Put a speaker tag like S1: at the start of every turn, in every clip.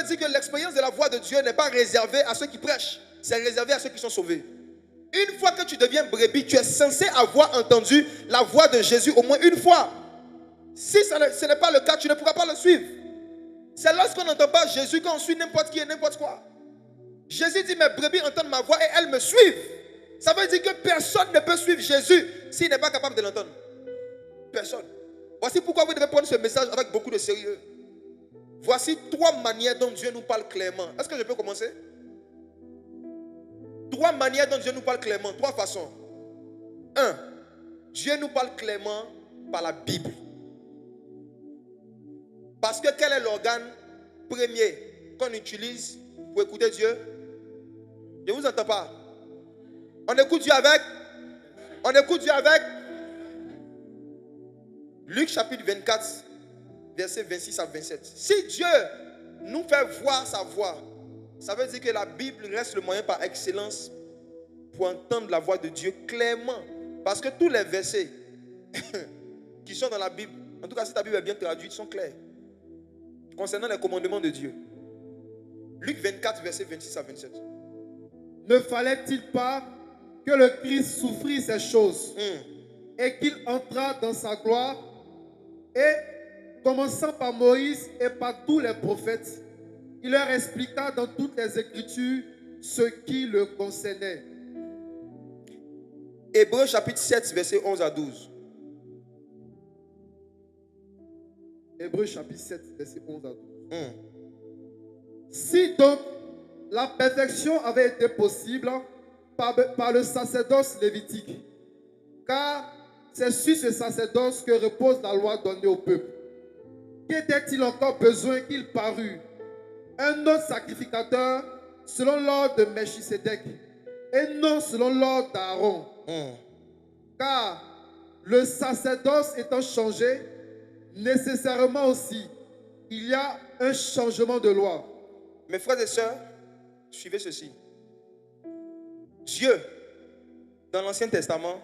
S1: veut dire que l'expérience de la voix de Dieu n'est pas réservée à ceux qui prêchent. C'est réservé à ceux qui sont sauvés. Une fois que tu deviens brebis, tu es censé avoir entendu la voix de Jésus au moins une fois. Si ce n'est pas le cas, tu ne pourras pas le suivre. C'est lorsqu'on n'entend pas Jésus qu'on suit n'importe qui et n'importe quoi. Jésus dit, mes brebis entendent ma voix et elles me suivent. Ça veut dire que personne ne peut suivre Jésus s'il n'est pas capable de l'entendre. Personne. Voici pourquoi vous devez prendre ce message avec beaucoup de sérieux. Voici 3 manières dont Dieu nous parle clairement. Est-ce que je peux commencer? 3 manières dont Dieu nous parle clairement. 3 façons. 1. Dieu nous parle clairement par la Bible. Parce que quel est l'organe premier qu'on utilise pour écouter Dieu? Je ne vous entends pas. On écoute Dieu avec? On écoute Dieu avec? Luc chapitre 24, versets 26 à 27. Si Dieu nous fait voir sa voix, ça veut dire que la Bible reste le moyen par excellence pour entendre la voix de Dieu clairement. Parce que tous les versets qui sont dans la Bible, en tout cas si ta Bible est bien traduite, sont clairs concernant les commandements de Dieu. Luc 24, versets 26 à 27.
S2: Ne fallait-il pas que le Christ souffrit ces choses et qu'il entrât dans sa gloire? Et commençant par Moïse et par tous les prophètes, il leur expliqua dans toutes les Écritures ce qui le concernait.
S1: Hébreux chapitre 7, versets 11 à 12.
S2: Hébreux chapitre 7, verset 11 à 12. Si donc la perfection avait été possible par le sacerdoce lévitique, car c'est sur ce sacerdoce que repose la loi donnée au peuple, qu'était-il encore besoin qu'il parût un autre sacrificateur selon l'ordre de Melchisédek et non selon l'ordre d'Aaron? Car le sacerdoce étant changé, nécessairement aussi, il y a un changement de loi.
S1: Mes frères et sœurs, suivez ceci. Dieu, dans l'Ancien Testament,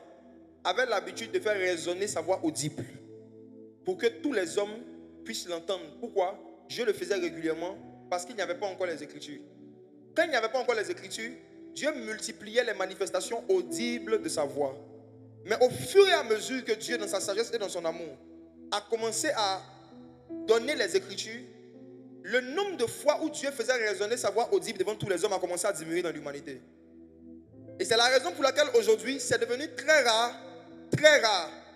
S1: avait l'habitude de faire résonner sa voix audible pour que tous les hommes puissent l'entendre. Pourquoi? Dieu le faisait régulièrement parce qu'il n'y avait pas encore les Écritures. Quand il n'y avait pas encore les Écritures, Dieu multipliait les manifestations audibles de sa voix. Mais au fur et à mesure que Dieu, dans sa sagesse et dans son amour, a commencé à donner les Écritures, le nombre de fois où Dieu faisait résonner sa voix audible devant tous les hommes a commencé à diminuer dans l'humanité. Et c'est la raison pour laquelle aujourd'hui, c'est devenu très rare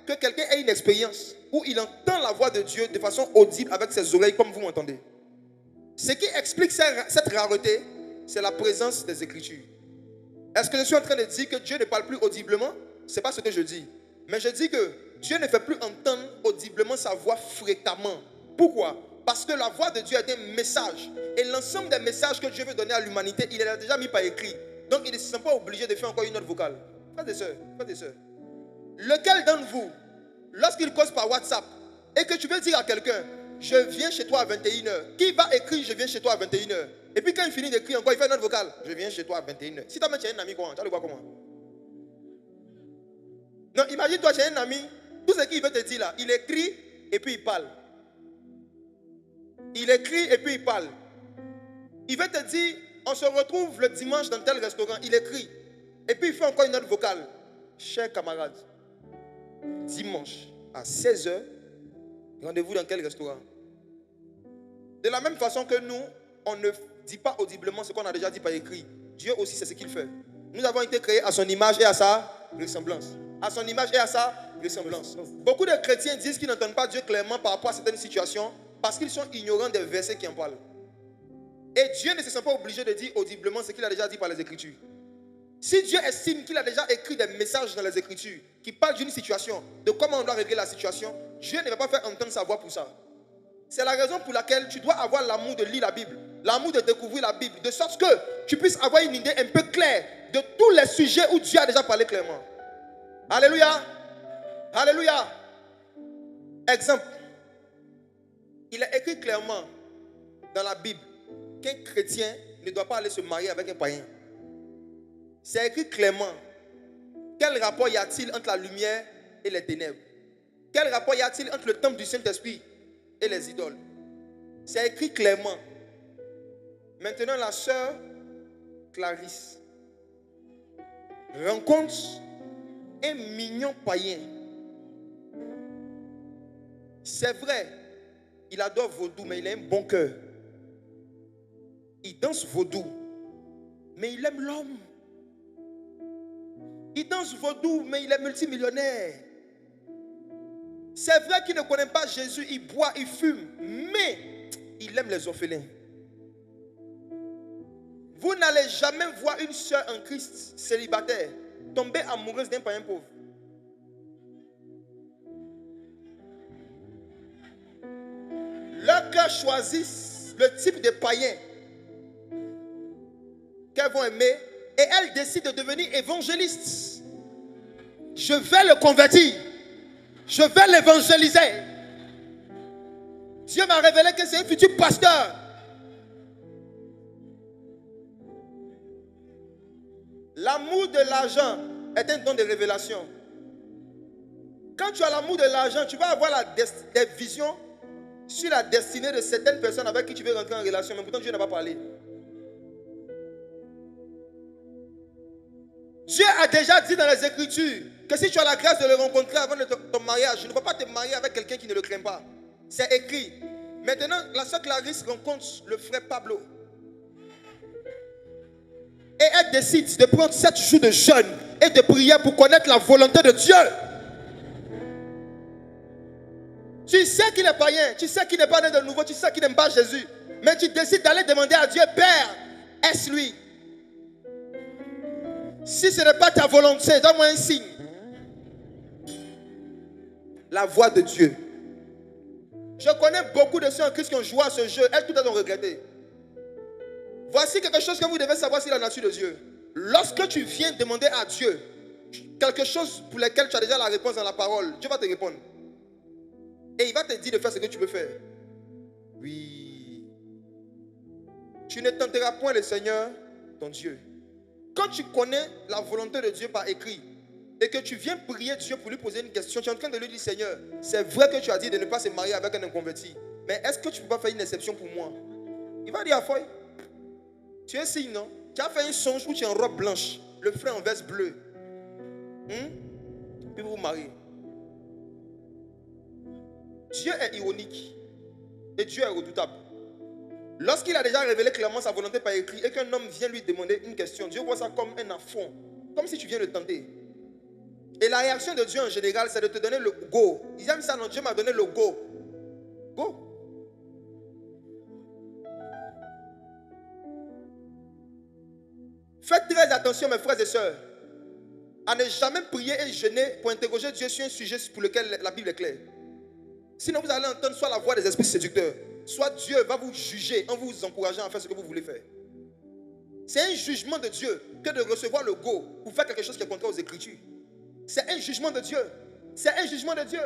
S1: que quelqu'un ait une expérience où il entend la voix de Dieu de façon audible avec ses oreilles comme vous m'entendez. Ce qui explique cette rareté, c'est la présence des Écritures. Est-ce que je suis en train de dire que Dieu ne parle plus audiblement? Ce n'est pas ce que je dis. Mais je dis que Dieu ne fait plus entendre audiblement sa voix fréquemment. Pourquoi? Parce que la voix de Dieu est un message. Et l'ensemble des messages que Dieu veut donner à l'humanité, il les a déjà mis par écrit. Donc il ne se sent pas obligé de faire encore une note vocale. Frères et sœurs, lequel d'entre vous, lorsqu'il cause par WhatsApp, et que tu veux dire à quelqu'un, je viens chez toi à 21h, qui va écrire je viens chez toi à 21h? Et puis quand il finit d'écrire encore, il fait une note vocale, je viens chez toi à 21h. Si tu as un ami, comment? Tu vas le voir comment? Non, imagine-toi, tu as un ami, tout ce qu'il veut te dire là, il écrit et puis il parle. Il écrit et puis il parle. Il veut te dire, on se retrouve le dimanche dans tel restaurant, il écrit. Et puis il fait encore une note vocale. Chers camarades, dimanche à 16h, rendez-vous dans quel restaurant? De la même façon que nous, on ne dit pas audiblement ce qu'on a déjà dit par écrit. Dieu aussi, c'est ce qu'il fait. Nous avons été créés à son image et à sa ressemblance. À son image et à sa ressemblance. Beaucoup de chrétiens disent qu'ils n'entendent pas Dieu clairement par rapport à certaines situations parce qu'ils sont ignorants des versets qui en parlent. Et Dieu ne se sent pas obligé de dire audiblement ce qu'il a déjà dit par les Écritures. Si Dieu estime qu'il a déjà écrit des messages dans les Écritures qui parlent d'une situation, de comment on doit régler la situation, Dieu ne va pas faire entendre sa voix pour ça. C'est la raison pour laquelle tu dois avoir l'amour de lire la Bible, l'amour de découvrir la Bible, de sorte que tu puisses avoir une idée un peu claire de tous les sujets où Dieu a déjà parlé clairement. Alléluia. Alléluia. Exemple. Il est écrit clairement dans la Bible qu'un chrétien ne doit pas aller se marier avec un païen. C'est écrit clairement. Quel rapport y a-t-il entre la lumière et les ténèbres? Quel rapport y a-t-il entre le temple du Saint-Esprit et les idoles? C'est écrit clairement. Maintenant, la sœur Clarisse rencontre un mignon païen. C'est vrai, il adore vaudou, mais il a un bon cœur. Il danse vaudou, mais il aime l'homme. Il danse vaudou, mais il est multimillionnaire. C'est vrai qu'il ne connaît pas Jésus, il boit, il fume, mais il aime les orphelins. Vous n'allez jamais voir une sœur en Christ célibataire tomber amoureuse d'un païen pauvre. Leurs cœurs choisissent le type de païen qu'elles vont aimer et elles décident de devenir évangélistes. Je vais le convertir. Je vais l'évangéliser. Dieu m'a révélé que c'est un futur pasteur. L'amour de l'argent est un don de révélation. Quand tu as l'amour de l'argent, tu vas avoir des visions sur la destinée de certaines personnes avec qui tu veux rentrer en relation, mais pourtant Dieu n'a pas parlé. Dieu a déjà dit dans les Écritures que si tu as la grâce de le rencontrer avant de ton mariage, tu ne vas pas te marier avec quelqu'un qui ne le craint pas. C'est écrit. Maintenant, la sœur Clarisse rencontre le frère Pablo. Et elle décide de prendre 7 jours de jeûne et de prière pour connaître la volonté de Dieu. Tu sais qu'il est païen, tu sais qu'il n'est pas né de nouveau, tu sais qu'il n'aime pas Jésus. Mais tu décides d'aller demander à Dieu, Père, est-ce lui? Si ce n'est pas ta volonté, donne-moi un signe. La voix de Dieu. Je connais beaucoup de ceux en Christ qui ont joué à ce jeu, elles toutes elles ont regretté. Voici quelque chose que vous devez savoir sur la nature de Dieu. Lorsque tu viens demander à Dieu quelque chose pour lequel tu as déjà la réponse dans la parole, Dieu va te répondre. Et il va te dire de faire ce que tu veux faire. Oui. Tu ne tenteras point le Seigneur, ton Dieu. Quand tu connais la volonté de Dieu par écrit et que tu viens prier Dieu pour lui poser une question, tu es en train de lui dire, Seigneur, c'est vrai que tu as dit de ne pas se marier avec un inconverti, mais est-ce que tu ne peux pas faire une exception pour moi? Il va dire à Foy, tu es signe, non? Tu as fait un songe où tu es en robe blanche, le frère en veste bleue. Puis vous vous mariez. Dieu est ironique et Dieu est redoutable. Lorsqu'il a déjà révélé clairement sa volonté par écrit et qu'un homme vient lui demander une question, Dieu voit ça comme un affront, comme si tu viens le tenter. Et la réaction de Dieu en général, c'est de te donner le go. Ils aiment ça, non? Dieu m'a donné le go. Go. Faites très attention, mes frères et sœurs, à ne jamais prier et jeûner pour interroger Dieu sur un sujet pour lequel la Bible est claire. Sinon, vous allez entendre soit la voix des esprits séducteurs, soit Dieu va vous juger en vous encourageant à faire ce que vous voulez faire. C'est un jugement de Dieu que de recevoir le go pour faire quelque chose qui est contraire aux Écritures. C'est un jugement de Dieu. C'est un jugement de Dieu.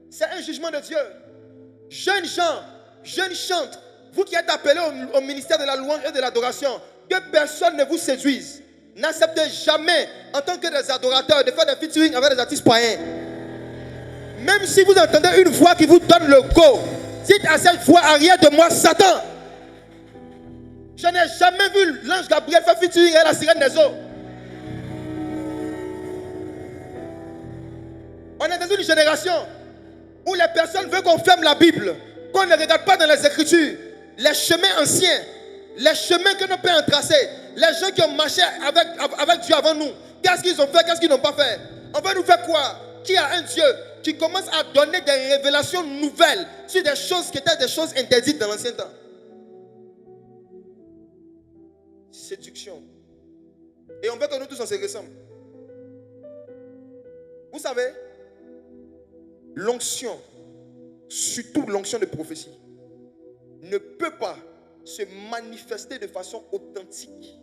S1: C'est un jugement de Dieu. Jeunes gens, jeunes chantres, vous qui êtes appelés au ministère de la louange et de l'adoration, que personne ne vous séduise. N'acceptez jamais, en tant que des adorateurs, de faire des featuring avec des artistes païens. Même si vous entendez une voix qui vous donne le go, dites à cette voix, arrière de moi, Satan. Je n'ai jamais vu l'ange Gabriel faire featuring avec la sirène des eaux. On est dans une génération où les personnes veulent qu'on ferme la Bible, qu'on ne regarde pas dans les Écritures, les chemins anciens, les chemins que nos pères ont tracés, les gens qui ont marché avec Dieu avant nous. Qu'est-ce qu'ils ont fait, qu'est-ce qu'ils n'ont pas fait? On va nous faire quoi? Qui a un Dieu qui commence à donner des révélations nouvelles sur des choses qui étaient des choses interdites dans l'ancien temps. Séduction. Et on veut que nous tous on se ressemble. Vous savez, l'onction, surtout l'onction de prophétie, ne peut pas se manifester de façon authentique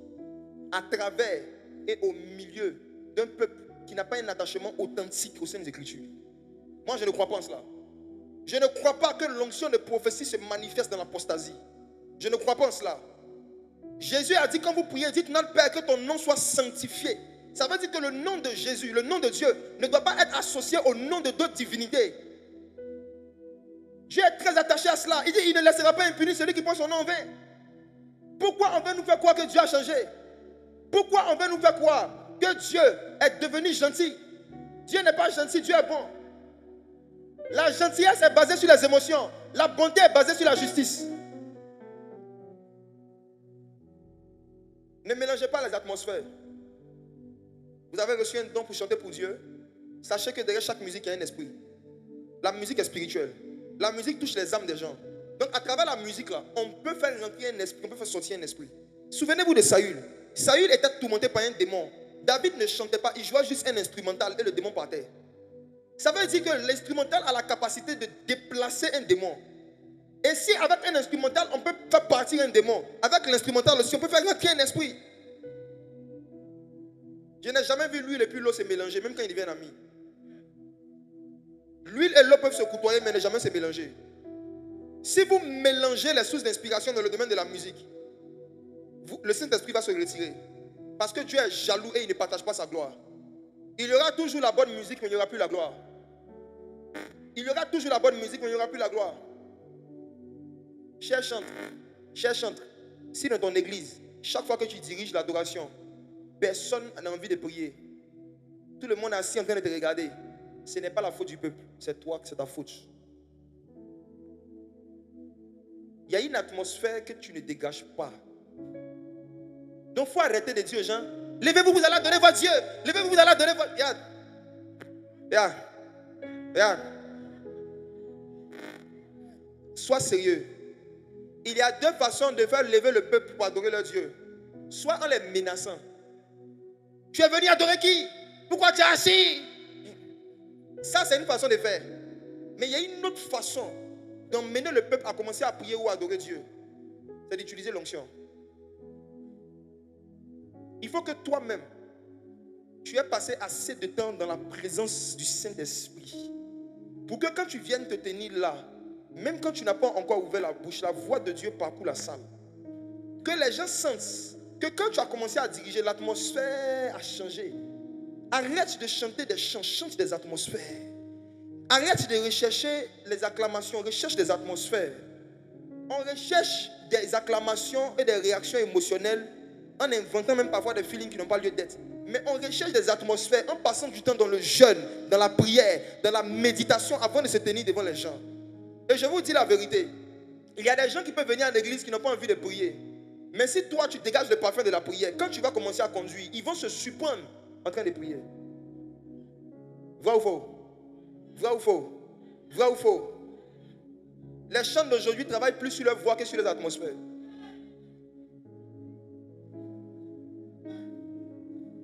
S1: à travers et au milieu d'un peuple qui n'a pas un attachement authentique au sein des Écritures. Moi, je ne crois pas en cela. Je ne crois pas que l'onction de prophétie se manifeste dans l'apostasie. Je ne crois pas en cela. Jésus a dit, quand vous priez, dites notre Père, que ton nom soit sanctifié. Ça veut dire que le nom de Jésus, le nom de Dieu, ne doit pas être associé au nom de d'autres divinités. Dieu est très attaché à cela. Il dit, il ne laissera pas impuni celui qui prend son nom en vain. Pourquoi on veut nous faire croire que Dieu a changé? Pourquoi on veut nous faire croire que Dieu est devenu gentil? Dieu n'est pas gentil, Dieu est bon. La gentillesse est basée sur les émotions. La bonté est basée sur la justice. Ne mélangez pas les atmosphères. Vous avez reçu un don pour chanter pour Dieu. Sachez que derrière chaque musique, il y a un esprit. La musique est spirituelle. La musique touche les âmes des gens. Donc à travers la musique, là, on peut faire rentrer un esprit, on peut faire sortir un esprit. Souvenez-vous de Saül. Saül était tourmenté par un démon. David ne chantait pas, il jouait juste un instrumental et le démon partait. Ça veut dire que l'instrumental a la capacité de déplacer un démon. Et si avec un instrumental, on peut faire partir un démon, avec l'instrumental aussi, on peut faire rentrer un esprit. Je n'ai jamais vu l'huile et puis l'eau se mélanger, même quand ils deviennent amis. L'huile et l'eau peuvent se côtoyer, mais ne jamais se mélanger. Si vous mélangez les sources d'inspiration dans le domaine de la musique, le Saint-Esprit va se retirer. Parce que Dieu est jaloux et il ne partage pas sa gloire. Il y aura toujours la bonne musique, mais il n'y aura plus la gloire. Il y aura toujours la bonne musique, mais il n'y aura plus la gloire. Cher chantre, si dans ton église, chaque fois que tu diriges l'adoration, personne n'a envie de prier, tout le monde est assis en train de te regarder, ce n'est pas la faute du peuple, c'est toi, c'est ta faute. Il y a une atmosphère que tu ne dégages pas. Donc il faut arrêter de dire aux gens, levez-vous, vous allez adorer votre Dieu. Levez-vous, vous allez adorer votre... Regarde. Sois sérieux. Il y a deux façons de faire lever le peuple pour adorer leur Dieu. Soit en les menaçant. Tu es venu adorer qui? Pourquoi tu es assis? Ça, c'est une façon de faire. Mais il y a une autre façon d'emmener le peuple à commencer à prier ou à adorer Dieu. C'est d'utiliser l'onction. Il faut que toi-même, tu aies passé assez de temps dans la présence du Saint-Esprit. Pour que quand tu viennes te tenir là, même quand tu n'as pas encore ouvert la bouche, la voix de Dieu parcourt la salle. Que les gens sentent que quand tu as commencé à diriger, l'atmosphère a changé. Arrête de chanter des chants, chante des atmosphères. Arrête de rechercher les acclamations, recherche des atmosphères. On recherche des acclamations et des réactions émotionnelles en inventant même parfois des feelings qui n'ont pas lieu d'être. Mais on recherche des atmosphères en passant du temps dans le jeûne, dans la prière, dans la méditation avant de se tenir devant les gens. Et je vous dis la vérité, il y a des gens qui peuvent venir à l'église qui n'ont pas envie de prier. Mais si toi tu dégages le parfum de la prière, quand tu vas commencer à conduire, ils vont se surprendre en train de prier. Vrai ou faux? Vrai ou faux? Vrai ou faux? Les chants d'aujourd'hui travaillent plus sur leur voix que sur les atmosphères.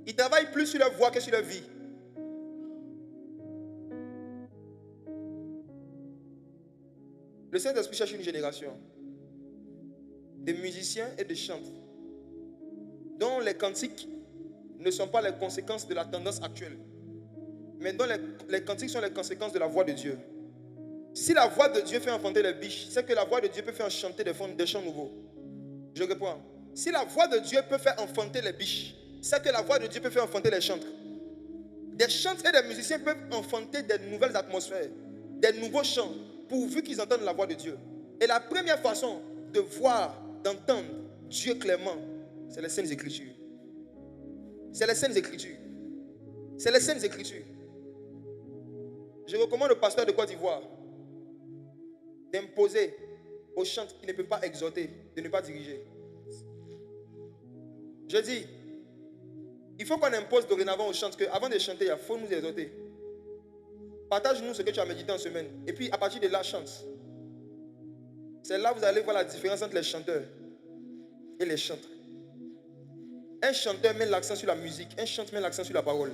S1: Ils travaillent plus sur leur voix que sur leur vie. Le Saint-Esprit cherche une génération de musiciens et de chanteurs dont les cantiques ne sont pas les conséquences de la tendance actuelle, mais dont les cantiques sont les conséquences de la voix de Dieu. Si la voix de Dieu fait enfanter les biches, c'est que la voix de Dieu peut faire chanter des chants nouveaux. Je reprends. Si la voix de Dieu peut faire enfanter les biches, c'est que la voix de Dieu peut faire enfanter les chantres. Des chantres et des musiciens peuvent enfanter des nouvelles atmosphères, des nouveaux chants, pourvu qu'ils entendent la voix de Dieu. Et la première façon de voir, d'entendre Dieu clairement, c'est les Saintes Écritures. C'est les Saintes Écritures. C'est les Saintes Écritures. Je recommande au pasteur de Côte d'Ivoire d'imposer aux chantres qui ne peuvent pas exhorter, de ne pas diriger. Je dis, il faut qu'on impose dorénavant aux chantres qu'avant de chanter, il faut nous exhorter. Partage-nous ce que tu as médité en semaine. Et puis à partir de là, chante. C'est là que vous allez voir la différence entre les chanteurs et les chantres. Un chanteur met l'accent sur la musique, un chanteur met l'accent sur la parole.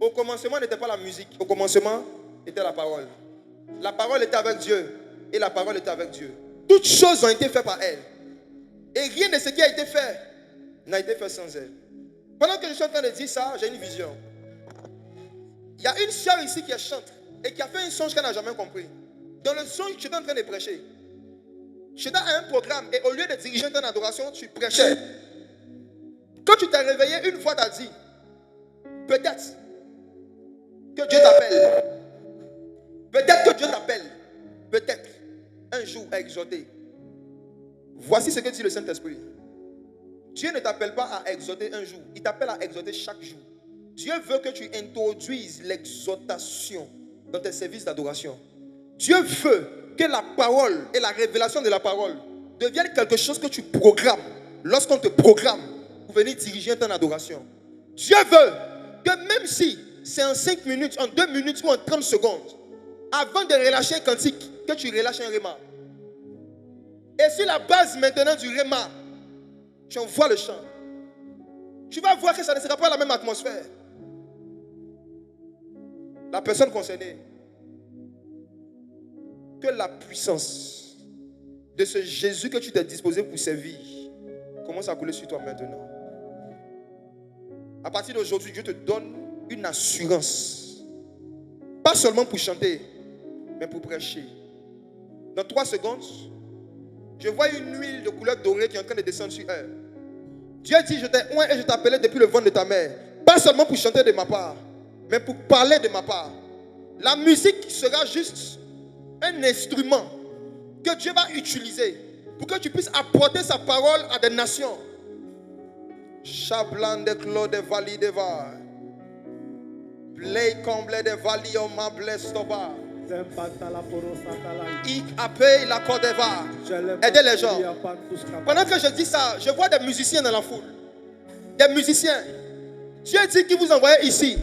S1: Au commencement n'était pas la musique, au commencement était la parole. La parole était avec Dieu et la parole était avec Dieu. Toutes choses ont été faites par elle. Et rien de ce qui a été fait n'a été fait sans elle. Pendant que je suis en train de dire ça, j'ai une vision. Il y a une soeur ici qui est chantre et qui a fait un songe qu'elle n'a jamais compris. Dans le songe, tu es en train de prêcher. Tu es dans un programme et au lieu de diriger ton adoration, tu prêchais. Quand tu t'es réveillé, une fois tu as dit, peut-être que Dieu t'appelle. Peut-être que Dieu t'appelle. Peut-être un jour à exhorter. Voici ce que dit le Saint-Esprit. Dieu ne t'appelle pas à exhorter un jour, il t'appelle à exhorter chaque jour. Dieu veut que tu introduises l'exhortation dans tes services d'adoration. Dieu veut que la parole et la révélation de la parole deviennent quelque chose que tu programmes lorsqu'on te programme pour venir diriger un temps d'adoration. Dieu veut que même si c'est en 5 minutes, en 2 minutes ou en 30 secondes, avant de relâcher un cantique, que tu relâches un réma. Et sur la base maintenant du réma, tu envoies le chant. Tu vas voir que ça ne sera pas la même atmosphère. La personne concernée, que la puissance de ce Jésus que tu t'es disposé pour servir commence à couler sur toi maintenant. À partir d'aujourd'hui, Dieu te donne une assurance. Pas seulement pour chanter, mais pour prêcher. Dans 3 secondes, je vois une huile de couleur dorée qui est en train de descendre sur elle. Dieu dit, je t'ai oint et je t'appelais depuis le ventre de ta mère. Pas seulement pour chanter de ma part, mais pour parler de ma part. La musique sera juste un instrument que Dieu va utiliser pour que tu puisses apporter sa parole à des nations. Chablan de Claude de Vali de Var. Play comble de Vali au Mable Stoba. Ik appelle la Côte d'Ivoire. Aidez les gens. Pendant que je dis ça, je vois des musiciens dans la foule. Des musiciens. Dieu dit qu'il vous envoie ici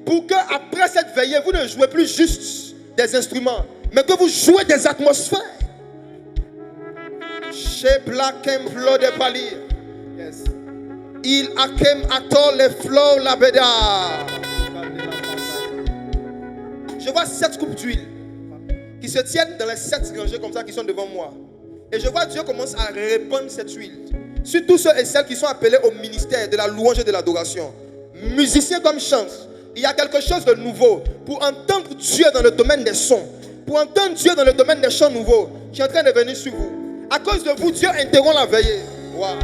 S1: pour que après cette veillée, vous ne jouez plus juste des instruments, mais que vous jouez des atmosphères. Chez Black Emplo de Pali. Il akem atol les flots la beda. Je vois 7 coupes d'huile qui se tiennent dans les 7 rangées comme ça qui sont devant moi. Et je vois Dieu commence à répandre cette huile sur tous ceux et celles qui sont appelés au ministère de la louange et de l'adoration. Musiciens comme chantent. Il y a quelque chose de nouveau pour entendre Dieu dans le domaine des sons, pour entendre Dieu dans le domaine des chants nouveaux qui est en train de venir sur vous. À cause de vous, Dieu interrompt la veillée. Wow.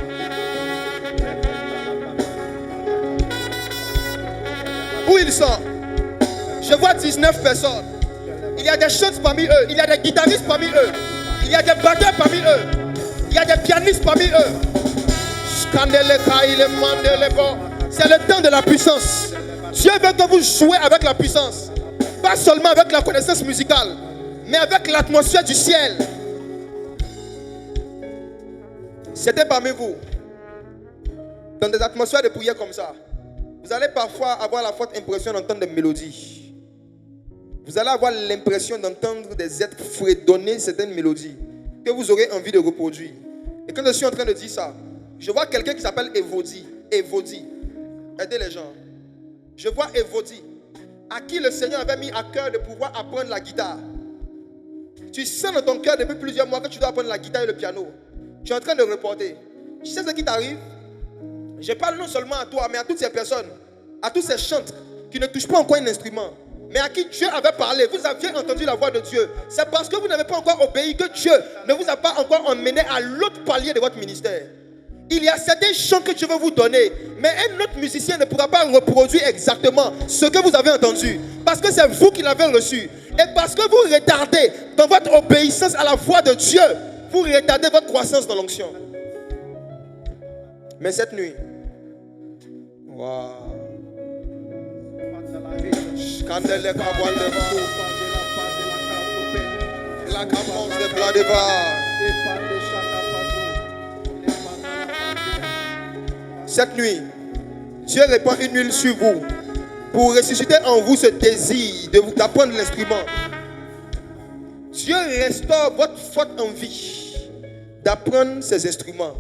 S1: Où ils sont? Je vois 19 personnes. Il y a des chanteurs parmi eux. Il y a des guitaristes parmi eux. Il y a des batteurs parmi eux. Il y a des pianistes parmi eux. C'est le temps de la puissance. Dieu veut que vous jouez avec la puissance. Pas seulement avec la connaissance musicale, mais avec l'atmosphère du ciel. C'était parmi vous, dans des atmosphères de prière comme ça, vous allez parfois avoir la forte impression d'entendre des mélodies. Vous allez avoir l'impression d'entendre des êtres fredonner certaines mélodies que vous aurez envie de reproduire. Et quand je suis en train de dire ça, je vois quelqu'un qui s'appelle Evodi. Evodi. Aidez les gens. Je vois Evodi, à qui le Seigneur avait mis à cœur de pouvoir apprendre la guitare. Tu sens dans ton cœur depuis plusieurs mois que tu dois apprendre la guitare et le piano. Tu es en train de reporter. Tu sais ce qui t'arrive? Je parle non seulement à toi, mais à toutes ces personnes, à tous ces chantres qui ne touchent pas encore un instrument, mais à qui Dieu avait parlé. Vous aviez entendu la voix de Dieu. C'est parce que vous n'avez pas encore obéi que Dieu ne vous a pas encore emmené à l'autre palier de votre ministère. Il y a certains chants que Dieu veut vous donner, mais un autre musicien ne pourra pas reproduire exactement ce que vous avez entendu, parce que c'est vous qui l'avez reçu. Et parce que vous retardez dans votre obéissance à la voix de Dieu, vous retardez votre croissance dans l'onction. Mais cette nuit, waouh. Cette nuit, Dieu répand une huile sur vous pour ressusciter en vous ce désir d'apprendre l'instrument. Dieu restaure votre forte envie d'apprendre ces instruments.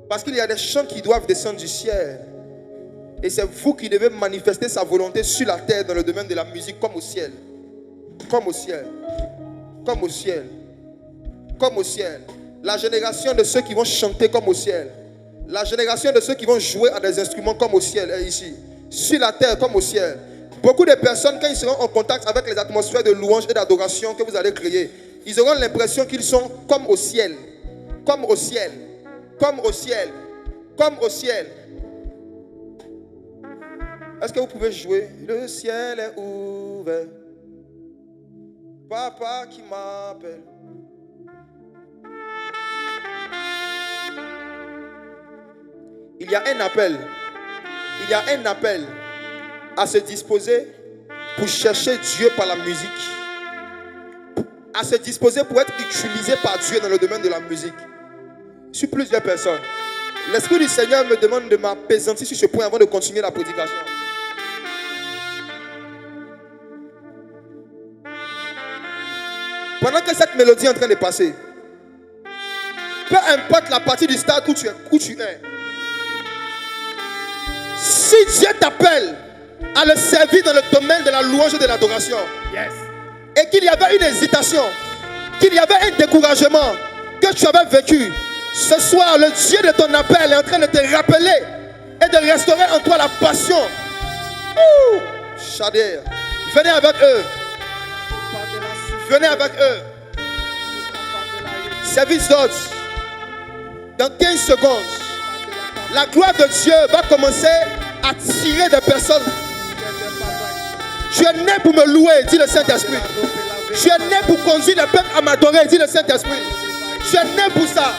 S1: Parce qu'il y a des chants qui doivent descendre du ciel. Et c'est vous qui devez manifester sa volonté sur la terre dans le domaine de la musique comme au ciel. Comme au ciel. Comme au ciel. Comme au ciel. La génération de ceux qui vont chanter comme au ciel. La génération de ceux qui vont jouer à des instruments comme au ciel est ici. Sur la terre comme au ciel. Beaucoup de personnes, quand ils seront en contact avec les atmosphères de louange et d'adoration que vous allez créer, ils auront l'impression qu'ils sont comme au ciel. Comme au ciel. Comme au ciel. Comme au ciel. Est-ce que vous pouvez jouer? Le ciel est ouvert. Papa qui m'appelle. il y a un appel. Il y a un appel à se disposer pour chercher Dieu par la musique. À se disposer pour être utilisé par Dieu dans le domaine de la musique. Sur plusieurs personnes. L'Esprit du Seigneur me demande de m'apaisantir sur ce point avant de continuer la prédication. Pendant que cette mélodie est en train de passer, peu importe la partie du stade où tu es, si Dieu t'appelle à le servir dans le domaine de la louange et de l'adoration, et qu'il y avait une hésitation, qu'il y avait un découragement que tu avais vécu, ce soir, le Dieu de ton appel est en train de te rappeler et de restaurer en toi la passion. Shadir, venez avec eux. Venez avec eux. Service d'ordre. Dans 15 secondes, la gloire de Dieu va commencer à tirer des personnes. Tu es né pour me louer, dit le Saint-Esprit. Tu es né pour conduire le peuple à m'adorer, dit le Saint-Esprit. Tu es né pour ça.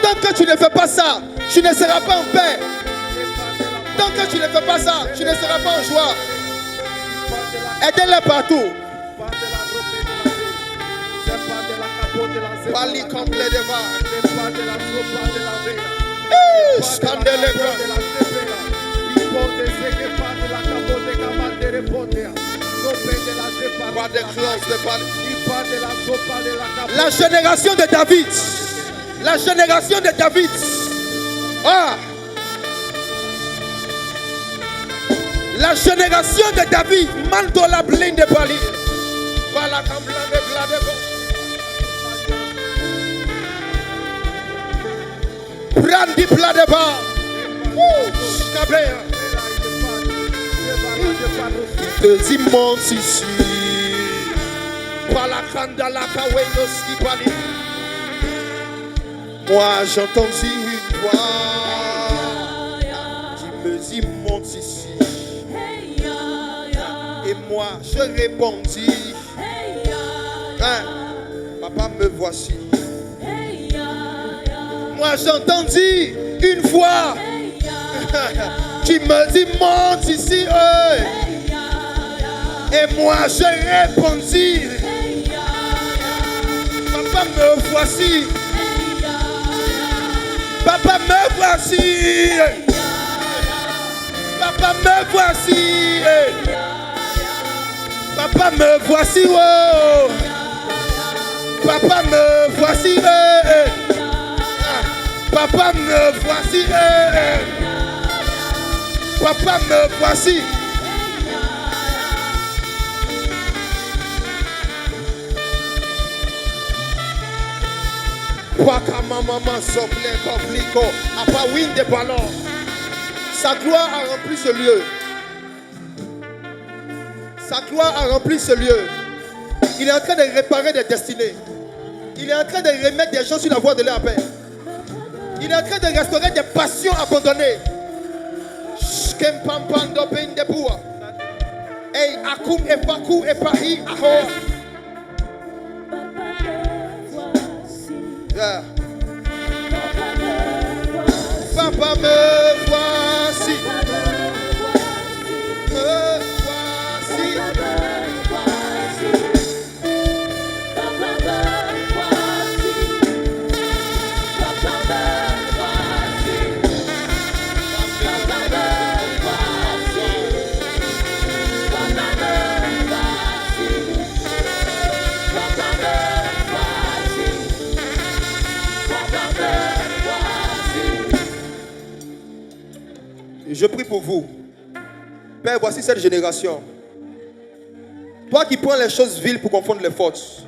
S1: Tant que tu ne fais pas ça, tu ne seras pas en paix. Tant que tu ne fais pas ça, tu ne seras pas en joie. Aidez-les partout. Pali complet de va. La génération de David. La génération de David. Ah. La génération de David. Mandola blinde de Pali. Voilà comme de blade. Brandi Pladeba. Deux immenses ici. Palakandala Kawenoski Pali. Moi j'entendis une voix qui me dit monte ici. Et moi je répondis, hein, papa me voici. Moi j'entendis une voix qui me dit monte ici. Et moi je répondis, papa me voici. Papa me voici. Papa me voici. Papa me voici. Oh. Papa me voici. Papa me voici. Papa me voici. Sa gloire a rempli ce lieu. Sa gloire a rempli ce lieu. Il est en train de réparer des destinées. Il est en train de remettre des gens sur la voie de leur paix. Il est en train de restaurer des passions abandonnées. Hey, akum et pakou et pahi aho. Yeah. Papa me voici. Me voici. Je prie pour vous. Père, voici cette génération. Toi qui prends les choses viles pour confondre les forces.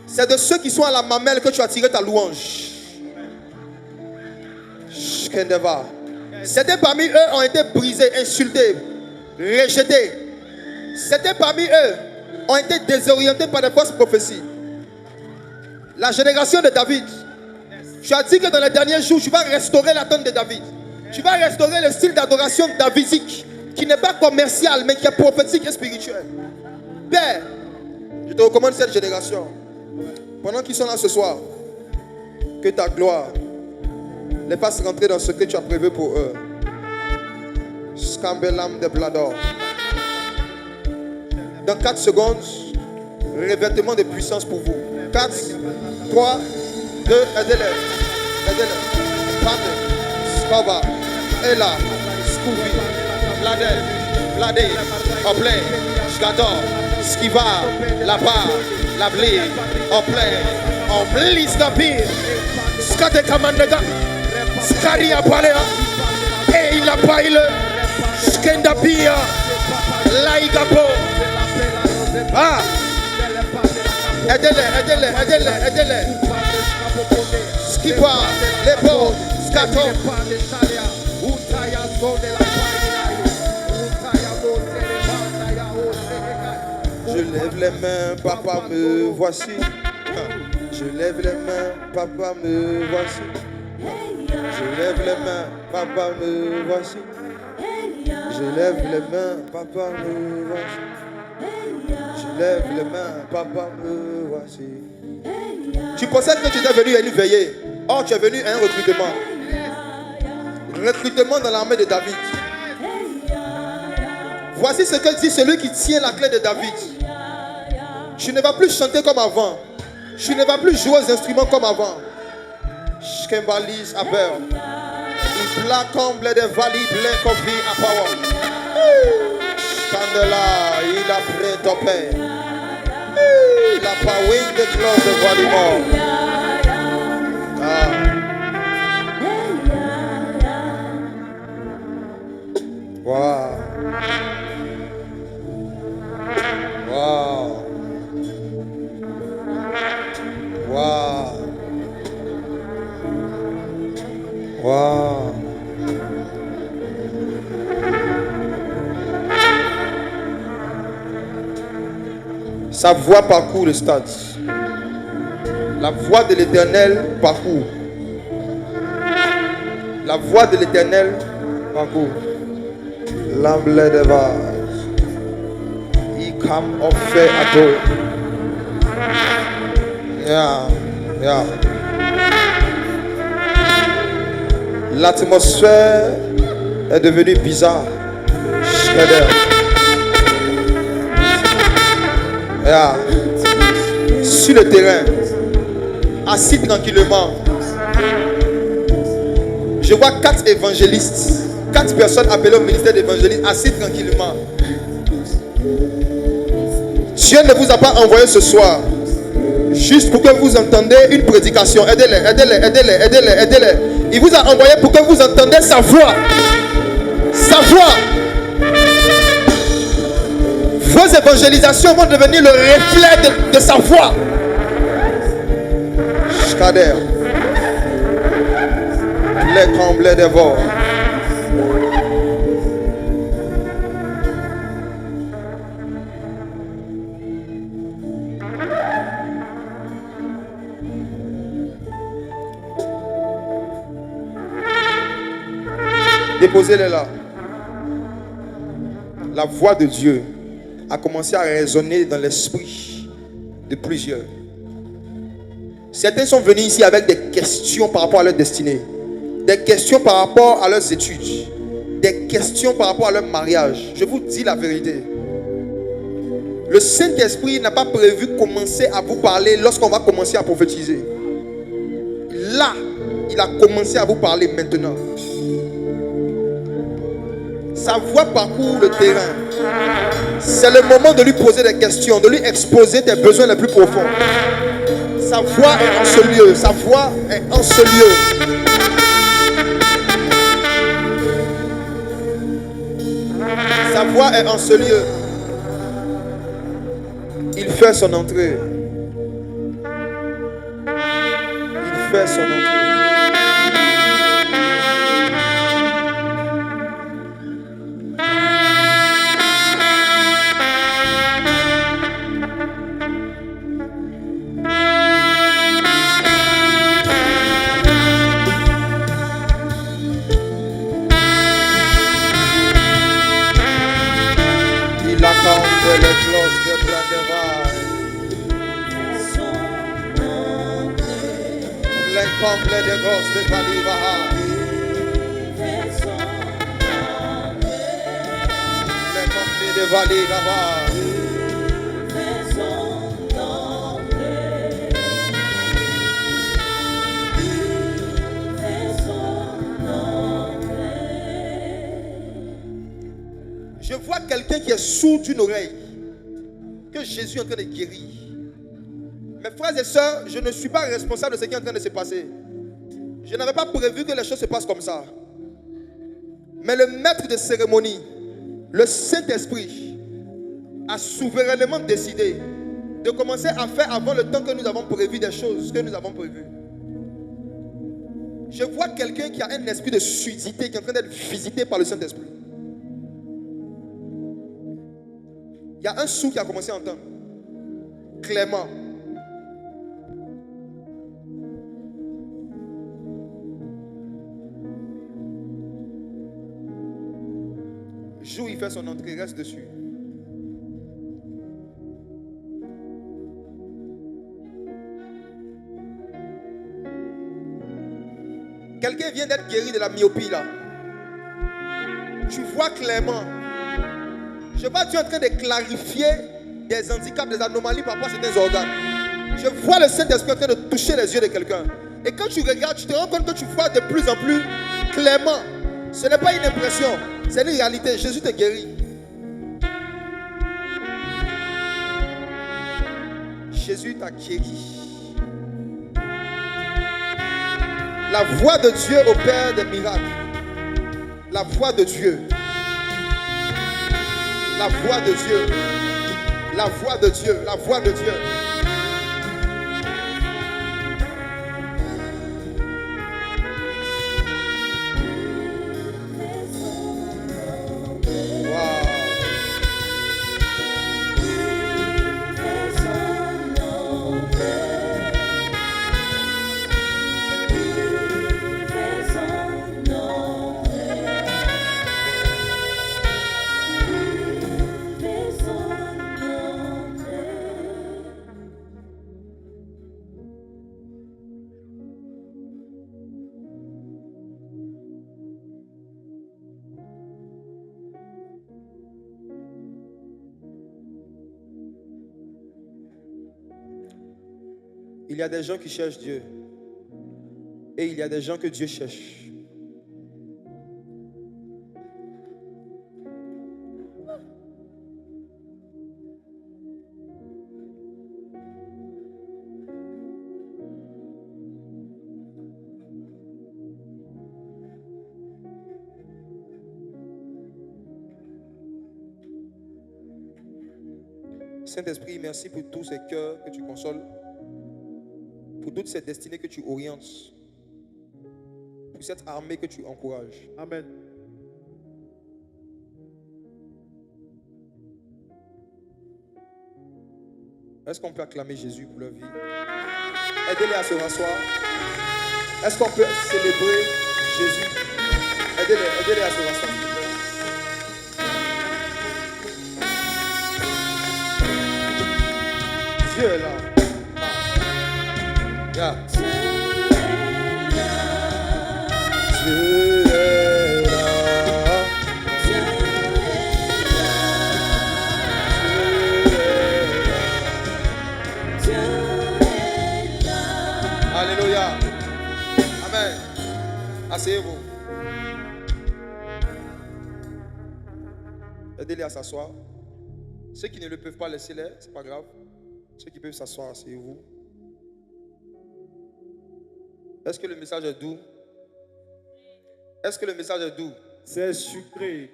S1: C'est de ceux qui sont à la mamelle que tu as tiré ta louange. Certains parmi eux ont été brisés, insultés, rejetés. Certains parmi eux ont été désorientés par des fausses prophéties. La génération de David. Tu as dit que dans les derniers jours, tu vas restaurer la tonne de David. Tu vas restaurer le style d'adoration davidique, qui n'est pas commercial, mais qui est prophétique et spirituel. Père, je te recommande cette génération. Pendant qu'ils sont là ce soir, Que ta gloire les fasse rentrer dans ce que tu as prévu pour eux. Scambelam de Blador. Dans 4 secondes, revêtement de puissance pour vous. 4, 3, 2, aidez-les. Aidez-les. Pande, Skova, Ella, Scooby, Bladel, Bladé, Oplé, Skador, Skiva, Lapa, Labli, Oplé, Omblis Gapir, Skate Kamandega, Skaria Palea, Peila Paile, Skendapia, Laigapo. Ah! Aidez-les. Skipa, Lepo, Skato. Je lève les mains, papa, me voici. Je lève les mains, papa, me voici. Je lève les mains, papa, me voici. Je lève les mains, papa, me voici. Je lève les mains, papa, me voici. Tu pensais que tu étais venu à une veillée. Or, tu es venu à un recrutement. Recrutement dans l'armée de David. Voici ce que dit celui qui tient la clé de David. Tu ne vas plus chanter comme avant. Tu ne vas plus jouer aux instruments comme avant. Shkembalis à beurre. Il black comble de valley, black coffee à power. Candela, il a prêt topé. Il a pas wing de close de Valimor. Wow. Wow. Wow. Wow. Sa voix parcourt le stade. La voix de l'Éternel parcourt. La voix de l'Éternel parcourt. L'emblée de vase. Il come au fait à dos. Yeah. L'atmosphère est devenue bizarre. Yeah. Sur le terrain, assis tranquillement, je vois 4 évangélistes, 4 personnes appelées au ministère d'évangélisme, assis tranquillement. Dieu ne vous a pas envoyé ce soir juste pour que vous entendiez une prédication. Aidez-les. Il vous a envoyé pour que vous entendiez sa voix. Sa voix. Vos évangélisations vont devenir le reflet de sa voix. Shkader. Les comblés de vos. Déposez-les là. La voix de Dieu a commencé à résonner dans l'esprit de plusieurs. Certains sont venus ici avec des questions par rapport à leur destinée, des questions par rapport à leurs études, des questions par rapport à leur mariage. Je vous dis la vérité. Le Saint-Esprit n'a pas prévu commencer à vous parler lorsqu'on va commencer à prophétiser. Là, il a commencé à vous parler maintenant. Sa voix parcourt le terrain. C'est le moment de lui poser des questions, de lui exposer tes besoins les plus profonds. Sa voix est en ce lieu. Sa voix est en ce lieu. Sa voix est en ce lieu. Il fait son entrée. Il fait son entrée. comble de gos de Valibaha. Le comble de Valigaba. Je vois quelqu'un qui est sourd d'une oreille, que Jésus est en train de guérir. Mes frères et sœurs, je ne suis pas responsable de ce qui est en train de se passer. Je n'avais pas prévu que les choses se passent comme ça. Mais le maître de cérémonie, le Saint-Esprit, a souverainement décidé de commencer à faire avant le temps que nous avons prévu des choses que nous avons prévues. Je vois quelqu'un qui a un esprit de surdité qui est en train d'être visité par le Saint-Esprit. Il y a un sourd qui a commencé à entendre. Clément. Jour, il fait son entrée, reste dessus. Quelqu'un vient d'être guéri de la myopie là. Tu vois clairement. Je vois Dieu en train de clarifier des handicaps, des anomalies par rapport à certains organes. Je vois le Saint-Esprit en train de toucher les yeux de quelqu'un. Et quand tu regardes, tu te rends compte que tu vois de plus en plus clairement. Ce n'est pas une impression, c'est une réalité. Jésus te guérit. Jésus t'a guéri. La voix de Dieu opère des miracles. La voix de Dieu. La voix de Dieu. La voix de Dieu. La voix de Dieu. Il y a des gens qui cherchent Dieu. Et il y a des gens que Dieu cherche. Saint-Esprit, merci pour tous ces cœurs que tu consoles. Pour toutes ces destinées que tu orientes. Pour cette armée que tu encourages.
S2: Amen.
S1: Est-ce qu'on peut acclamer Jésus pour leur vie? Aidez-les à se rasseoir. Est-ce qu'on peut célébrer Jésus? Aidez-les à se rasseoir. Dieu est là. Yeah. Dieu est là. Alléluia. Amen. Asseyez-vous. Aidez-les à s'asseoir. Ceux qui ne le peuvent pas, laissez-les, c'est pas grave. Ceux qui peuvent s'asseoir, asseyez-vous. Est-ce que le message est doux? Est-ce que le message est doux?
S2: C'est sucré.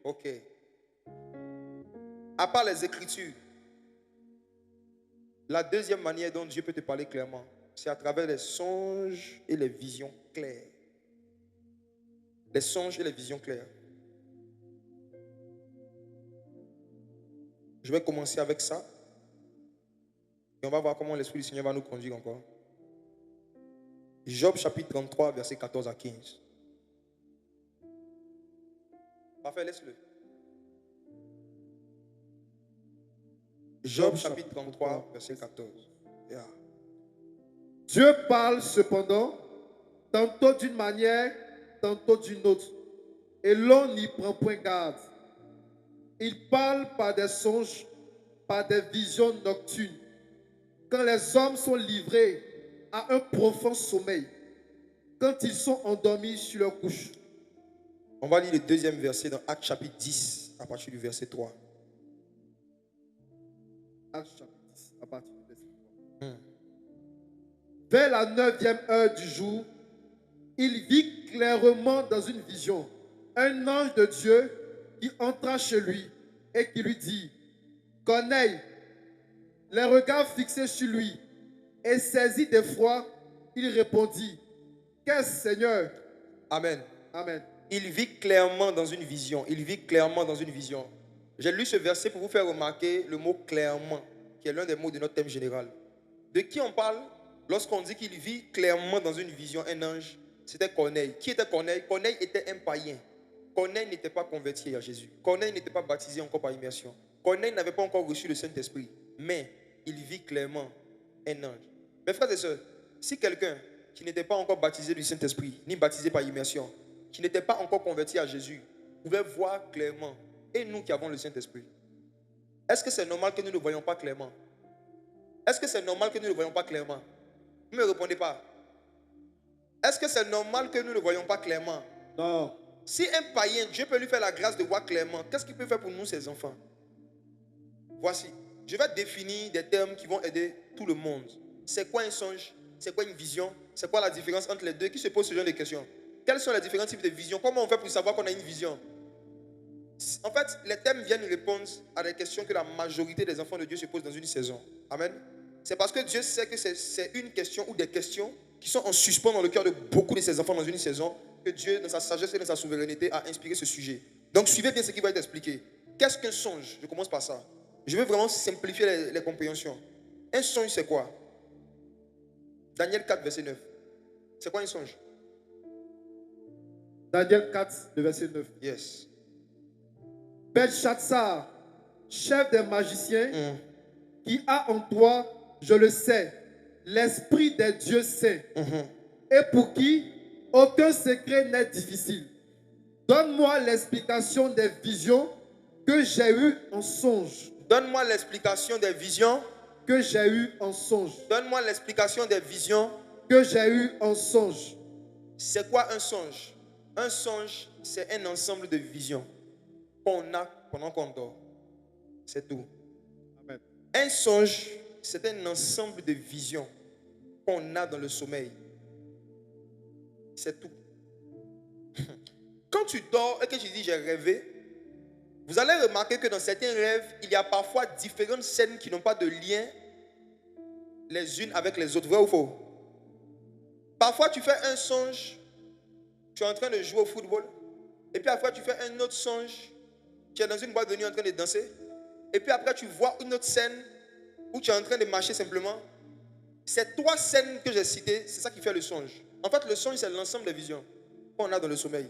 S1: Ok. À part les Écritures, la deuxième manière dont Dieu peut te parler clairement, c'est à travers les songes et les visions claires. Les songes et les visions claires. Je vais commencer avec ça. Et on va voir comment l'Esprit du Seigneur va nous conduire encore. Job chapitre 33, versets 14 à 15. Parfait, laisse-le. Job chapitre 33, verset 14. Yeah.
S2: Dieu parle cependant tantôt d'une manière, tantôt d'une autre, et l'on n'y prend point garde. Il parle par des songes, par des visions nocturnes, quand les hommes sont livrés à un profond sommeil, quand ils sont endormis sur leur couche.
S1: On va lire le deuxième verset dans Actes chapitre 10, à partir du verset 3.
S2: Actes chapitre 10, à partir du verset 3. Vers la 9e heure du jour, il vit clairement dans une vision un ange de Dieu qui entra chez lui et qui lui dit, Corneille. Les regards fixés sur lui et saisi d'effroi, il répondit, Qu'est-ce, Seigneur?
S1: Amen.
S2: Amen.
S1: Il vit clairement dans une vision. Il vit clairement dans une vision. J'ai lu ce verset pour vous faire remarquer le mot clairement, qui est l'un des mots de notre thème général. De qui on parle lorsqu'on dit qu'il vit clairement dans une vision un ange? C'était Corneille. Qui était Corneille? Corneille était un païen. Corneille n'était pas converti à Jésus. Corneille n'était pas baptisé encore par immersion. Corneille n'avait pas encore reçu le Saint-Esprit. Mais il vit clairement un ange. Mes frères et sœurs, si quelqu'un qui n'était pas encore baptisé du Saint-Esprit, ni baptisé par immersion, qui n'était pas encore converti à Jésus, pouvait voir clairement, et nous qui avons le Saint-Esprit, est-ce que c'est normal que nous ne voyons pas clairement? Est-ce que c'est normal que nous ne voyons pas clairement? Vous ne me répondez pas. Est-ce que c'est normal que nous ne voyons pas clairement?
S2: Non.
S1: Si un païen, Dieu peut lui faire la grâce de voir clairement, qu'est-ce qu'il peut faire pour nous, ses enfants? Voici. Je vais définir des termes qui vont aider tout le monde. C'est quoi un songe? C'est quoi une vision? C'est quoi la différence entre les deux? Qui se pose ce genre de questions? Quels sont les différents types de visions? Comment on fait pour savoir qu'on a une vision? En fait, les thèmes viennent répondre à des questions que la majorité des enfants de Dieu se posent dans une saison. Amen. C'est parce que Dieu sait que c'est une question ou des questions qui sont en suspens dans le cœur de beaucoup de ses enfants dans une saison que Dieu, dans sa sagesse et dans sa souveraineté, a inspiré ce sujet. Donc, suivez bien ce qui va être expliqué. Qu'est-ce qu'un songe? Je commence par ça. Je veux vraiment simplifier les compréhensions. Un songe, c'est quoi? Daniel 4, verset 9. C'est quoi un songe?
S2: Daniel 4, le verset 9.
S1: Yes.
S2: Belshazzar, chef des magiciens, qui a en toi, je le sais, l'esprit des dieux saints, et pour qui aucun secret n'est difficile. Donne-moi l'explication des visions que j'ai eues en songe.
S1: Donne-moi l'explication des visions
S2: que j'ai eues en songe.
S1: Donne-moi l'explication des visions
S2: que j'ai eues en songe.
S1: C'est quoi un songe? Un songe, c'est un ensemble de visions qu'on a pendant qu'on dort. C'est tout.
S2: Amen.
S1: Un songe, c'est un ensemble de visions qu'on a dans le sommeil. C'est tout. Quand tu dors et que tu dis j'ai rêvé, vous allez remarquer que dans certains rêves, il y a parfois différentes scènes qui n'ont pas de lien les unes avec les autres. Vrai ou faux? Parfois tu fais un songe, tu es en train de jouer au football, et puis après tu fais un autre songe, tu es dans une boîte de nuit en train de danser, et puis après tu vois une autre scène où tu es en train de marcher simplement. Ces trois scènes que j'ai citées, c'est ça qui fait le songe. En fait, le songe, c'est l'ensemble des visions qu'on a dans le sommeil.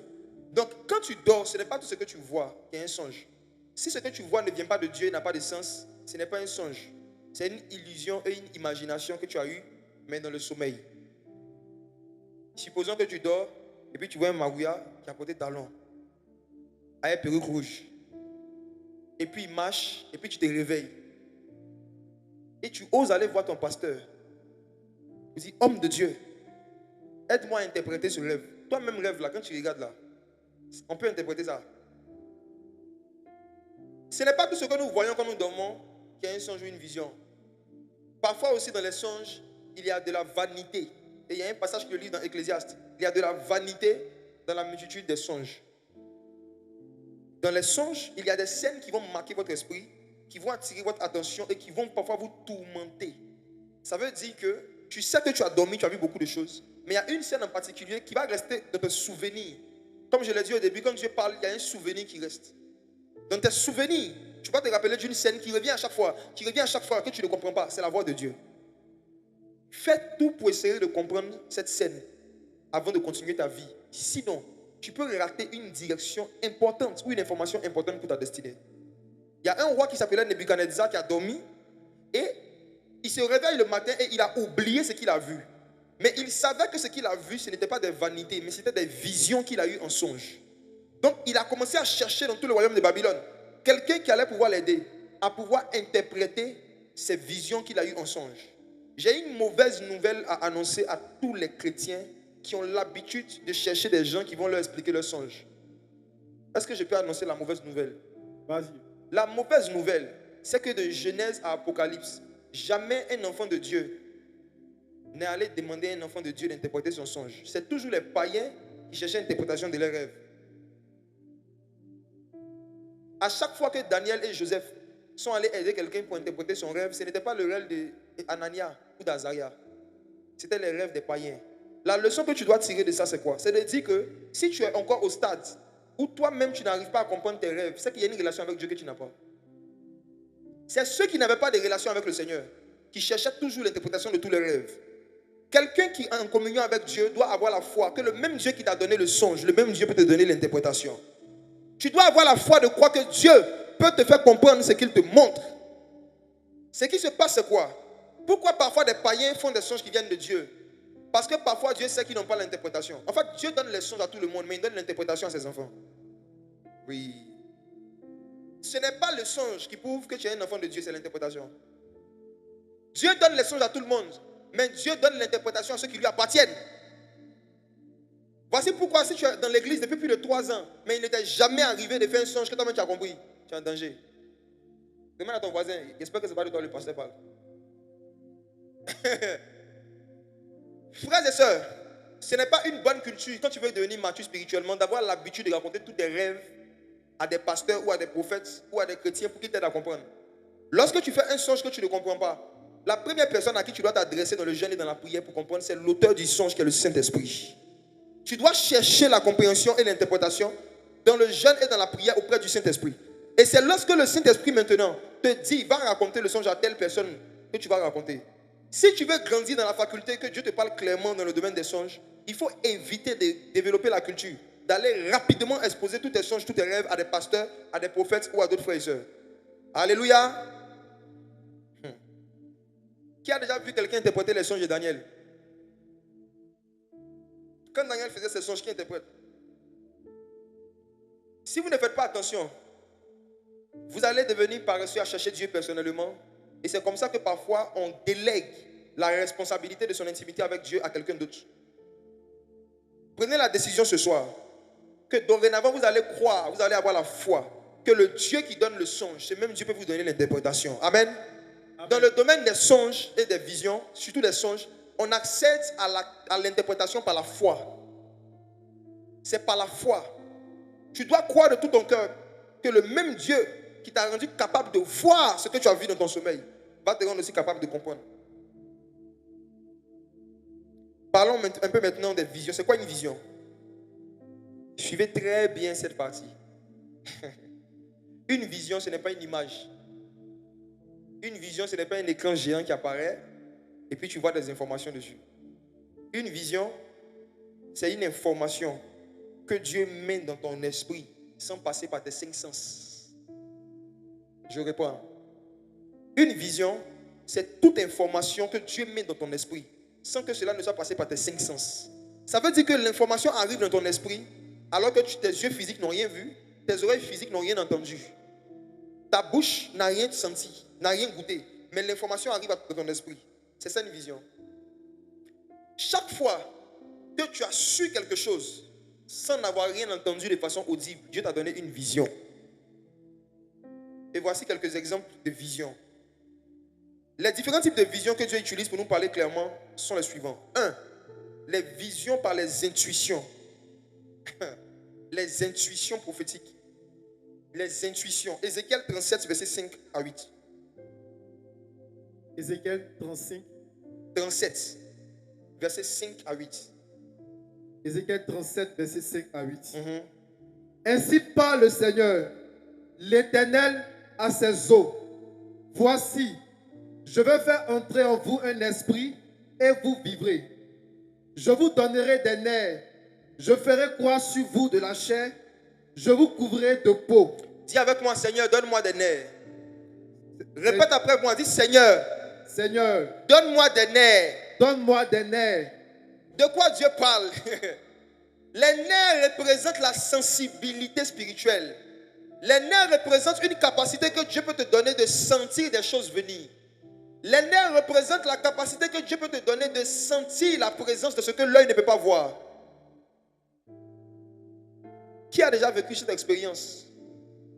S1: Donc, quand tu dors, ce n'est pas tout ce que tu vois qui est un songe. Si ce que tu vois ne vient pas de Dieu et n'a pas de sens, ce n'est pas un songe. C'est une illusion et une imagination que tu as eue, mais dans le sommeil. Supposons que tu dors et puis tu vois un marouilla qui a porté talons, avec une perruque rouge. Et puis il marche et puis tu te réveilles. Et tu oses aller voir ton pasteur. Tu dis, homme de Dieu, aide-moi à interpréter ce rêve. Toi-même rêve là, quand tu regardes là, on peut interpréter ça. Ce n'est pas tout ce que nous voyons quand nous dormons qui est un songe ou une vision. Parfois aussi dans les songes, il y a de la vanité. Et il y a un passage que je lis dans Ecclésiaste. Il y a de la vanité dans la multitude des songes. Dans les songes, il y a des scènes qui vont marquer votre esprit, qui vont attirer votre attention et qui vont parfois vous tourmenter. Ça veut dire que tu sais que tu as dormi, tu as vu beaucoup de choses, mais il y a une scène en particulier qui va rester dans tes souvenirs. Comme je l'ai dit au début, quand Dieu parle, il y a un souvenir qui reste. Dans tes souvenirs, tu vas te rappeler d'une scène qui revient à chaque fois, que tu ne comprends pas. C'est la voix de Dieu. Fais tout pour essayer de comprendre cette scène avant de continuer ta vie. Sinon, tu peux rater une direction importante ou une information importante pour ta destinée. Il y a un roi qui s'appelait Nebuchadnezzar qui a dormi et il se réveille le matin et il a oublié ce qu'il a vu. Mais il savait que ce qu'il a vu, ce n'était pas des vanités, mais c'était des visions qu'il a eues en songe. Donc, il a commencé à chercher dans tout le royaume de Babylone quelqu'un qui allait pouvoir l'aider à pouvoir interpréter ces visions qu'il a eues en songe. J'ai une mauvaise nouvelle à annoncer à tous les chrétiens qui ont l'habitude de chercher des gens qui vont leur expliquer leurs songes. Est-ce que je peux annoncer la mauvaise nouvelle?
S2: Vas-y.
S1: La mauvaise nouvelle, c'est que de Genèse à Apocalypse, jamais un enfant de Dieu n'est allé demander à un enfant de Dieu d'interpréter son songe. C'est toujours les païens qui cherchaient l'interprétation de leurs rêves. À chaque fois que Daniel et Joseph sont allés aider quelqu'un pour interpréter son rêve, ce n'était pas le rêve d'Anania ou d'Azaria. C'était les rêves des païens. La leçon que tu dois tirer de ça, c'est quoi? C'est de dire que si tu es encore au stade où toi-même tu n'arrives pas à comprendre tes rêves, c'est qu'il y a une relation avec Dieu que tu n'as pas. C'est ceux qui n'avaient pas de relation avec le Seigneur, qui cherchaient toujours l'interprétation de tous les rêves. Quelqu'un qui est en communion avec Dieu doit avoir la foi que le même Dieu qui t'a donné le songe, le même Dieu peut te donner l'interprétation. Tu dois avoir la foi de croire que Dieu peut te faire comprendre ce qu'il te montre. Ce qui se passe, c'est quoi? Pourquoi parfois des païens font des songes qui viennent de Dieu? Parce que parfois Dieu sait qu'ils n'ont pas l'interprétation. En fait, Dieu donne les songes à tout le monde, mais il donne l'interprétation à ses enfants. Oui. Ce n'est pas le songe qui prouve que tu es un enfant de Dieu, c'est l'interprétation. Dieu donne les songes à tout le monde, mais Dieu donne l'interprétation à ceux qui lui appartiennent. Voici pourquoi si tu es dans l'église depuis plus de 3 ans, mais il n'était jamais arrivé de faire un songe que toi-même tu as compris, tu es en danger. Demande à ton voisin, j'espère que ce n'est pas de toi le pasteur parle. Frères et sœurs, ce n'est pas une bonne culture, quand tu veux devenir mature spirituellement, d'avoir l'habitude de raconter tous tes rêves à des pasteurs ou à des prophètes ou à des chrétiens pour qu'ils t'aident à comprendre. Lorsque tu fais un songe que tu ne comprends pas, la première personne à qui tu dois t'adresser dans le jeûne et dans la prière pour comprendre, c'est l'auteur du songe qui est le Saint-Esprit. Tu dois chercher la compréhension et l'interprétation dans le jeûne et dans la prière auprès du Saint-Esprit. Et c'est lorsque le Saint-Esprit maintenant te dit, va raconter le songe à telle personne que tu vas raconter. Si tu veux grandir dans la faculté, que Dieu te parle clairement dans le domaine des songes, il faut éviter de développer la culture, d'aller rapidement exposer tous tes songes, tous tes rêves à des pasteurs, à des prophètes ou à d'autres frères et sœurs. Alléluia. Qui a déjà vu quelqu'un interpréter les songes de Daniel? Quand Daniel faisait ses songes, qui interprète? Si vous ne faites pas attention, vous allez devenir paresseux à chercher Dieu personnellement. Et c'est comme ça que parfois on délègue la responsabilité de son intimité avec Dieu à quelqu'un d'autre. Prenez la décision ce soir que dorénavant vous allez croire, vous allez avoir la foi que le Dieu qui donne le songe, ce même Dieu peut vous donner l'interprétation. Amen. Amen. Dans le domaine des songes et des visions, surtout des songes, on accède à l'interprétation par la foi. C'est par la foi. Tu dois croire de tout ton cœur que le même Dieu qui t'a rendu capable de voir ce que tu as vu dans ton sommeil va te rendre aussi capable de comprendre. Parlons un peu maintenant des visions. C'est quoi une vision? Suivez très bien cette partie. Une vision, ce n'est pas une image. Une vision, ce n'est pas un écran géant qui apparaît et puis tu vois des informations dessus. Une vision, c'est une information que Dieu met dans ton esprit sans passer par tes 5 sens. Je réponds. Une vision, c'est toute information que Dieu met dans ton esprit sans que cela ne soit passé par tes 5 sens. Ça veut dire que l'information arrive dans ton esprit alors que tes yeux physiques n'ont rien vu, tes oreilles physiques n'ont rien entendu. Ta bouche n'a rien senti, n'a rien goûté, mais l'information arrive dans ton esprit. C'est ça une vision. Chaque fois que tu as su quelque chose sans n'avoir rien entendu de façon audible, Dieu t'a donné une vision. Et voici quelques exemples de visions. Les différents types de visions que Dieu utilise pour nous parler clairement sont les suivants. 1. Les visions par les intuitions. Les intuitions prophétiques. Les intuitions. Ézéchiel 37, verset 5 à 8.
S2: Ézéchiel
S1: 37, verset 5 à 8.
S2: Ézéchiel 37, verset 5 à 8. Ainsi parle le Seigneur, l'Éternel à ses eaux. Voici, je vais faire entrer en vous un esprit et vous vivrez. Je vous donnerai des nerfs. Je ferai croire sur vous de la chair. Je vous couvrirai de peau.
S1: Dis avec moi, Seigneur, donne-moi des nerfs. Répète après moi, dis Seigneur.
S2: Seigneur,
S1: donne-moi des nerfs.
S2: Donne-moi des nerfs.
S1: De quoi Dieu parle? Les nerfs représentent la sensibilité spirituelle. Les nerfs représentent une capacité que Dieu peut te donner de sentir des choses venir. Les nerfs représentent la capacité que Dieu peut te donner de sentir la présence de ce que l'œil ne peut pas voir. Qui a déjà vécu cette expérience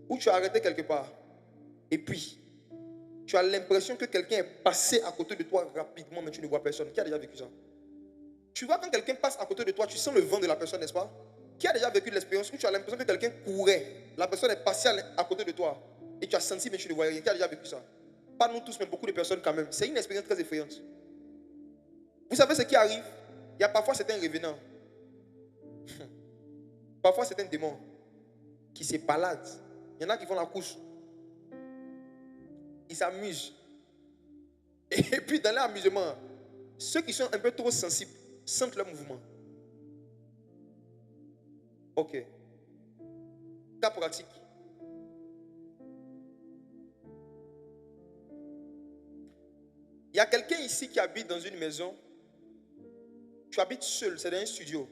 S1: où tu as arrêté quelque part et puis tu as l'impression que quelqu'un est passé à côté de toi rapidement mais tu ne vois personne? Qui a déjà vécu ça? Tu vois quand quelqu'un passe à côté de toi, tu sens le vent de la personne, n'est-ce pas? Qui a déjà vécu l'expérience où tu as l'impression que quelqu'un courait, la personne est passée à côté de toi et tu as senti mais tu ne voyais rien? Qui a déjà vécu ça? Pas nous tous mais beaucoup de personnes quand même. C'est une expérience très effrayante. Vous savez ce qui arrive? Il y a parfois certains revenants. Parfois certains démons qui se baladent. Il y en a qui font la course. Ils s'amusent. Et puis dans l'amusement, ceux qui sont un peu trop sensibles sentent leur mouvement. Ok. Cas pratique. Il y a quelqu'un ici qui habite dans une maison. Tu habites seul, c'est dans un studio.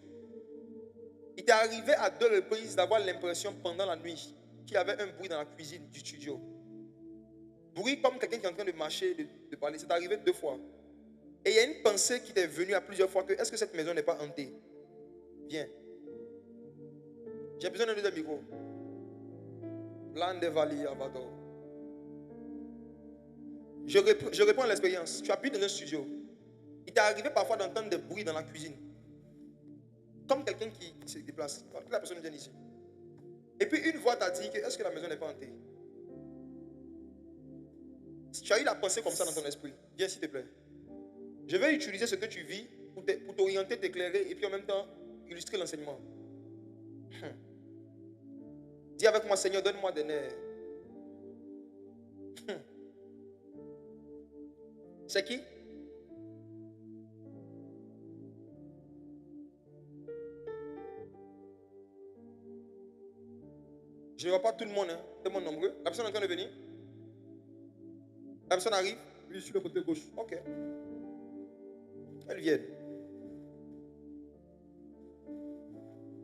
S1: Il t'est arrivé à 2 reprises d'avoir l'impression pendant la nuit qu'il y avait un bruit dans la cuisine du studio. Bruit comme quelqu'un qui est en train de marcher, de parler. C'est arrivé 2 fois. Et il y a une pensée qui t'est venue à plusieurs fois que est-ce que cette maison n'est pas hantée? Viens. J'ai besoin d'un deuxième micro. Blanc de Vali Abador. Je réponds à l'expérience. Tu habites dans un studio. Il t'est arrivé parfois d'entendre des bruits dans la cuisine. Comme quelqu'un qui se déplace. La personne vient ici. Et puis une voix t'a dit que est-ce que la maison n'est pas hantée? Si tu as eu la pensée comme ça dans ton esprit, viens s'il te plaît. Je vais utiliser ce que tu vis pour t'orienter, t'éclairer et puis en même temps illustrer l'enseignement. Dis avec moi, Seigneur, donne-moi des nerfs. C'est qui? Je ne vois pas tout le monde, hein. Tout le monde nombreux. La personne est en train de venir? La personne arrive?
S2: Oui, sur le côté gauche.
S1: Ok. Elle vient.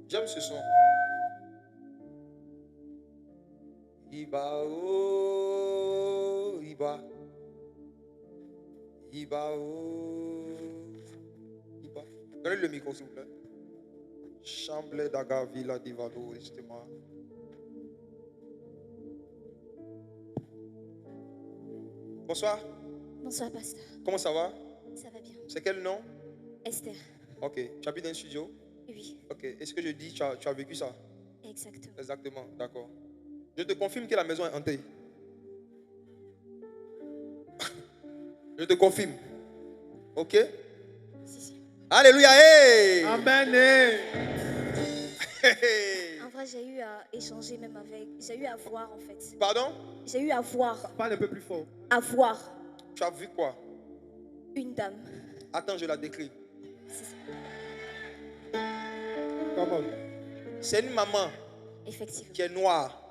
S1: J'aime ce son. Iba oh, Iba. Iba oh, Iba. Donnez le micro s'il vous plaît. Chamble d'Aga Villa Divalo, justement. Bonsoir.
S3: Bonsoir, pasteur.
S1: Comment ça va?
S3: Ça va bien.
S1: C'est quel nom?
S3: Esther.
S1: Ok. Tu habites dans un studio?
S3: Oui,
S1: Ok. Est-ce que je dis, tu as vécu ça?
S3: exactement.
S1: Exactement. D'accord. Je te confirme que la maison est hantée. Je te confirme. Ok?
S3: Si, si.
S1: Alléluia. Hey!
S2: Amen.
S1: Hey!
S3: En vrai, j'ai eu à échanger même avec... J'ai eu à voir, en fait.
S1: Pardon?
S3: J'ai eu à voir.
S2: Parle un peu plus fort.
S3: À voir
S1: Tu as vu quoi?
S3: une dame.
S1: Attends, je la décris.
S3: Si, si.
S2: Comment?
S1: C'est une maman
S3: Effectivement.
S1: qui est noire.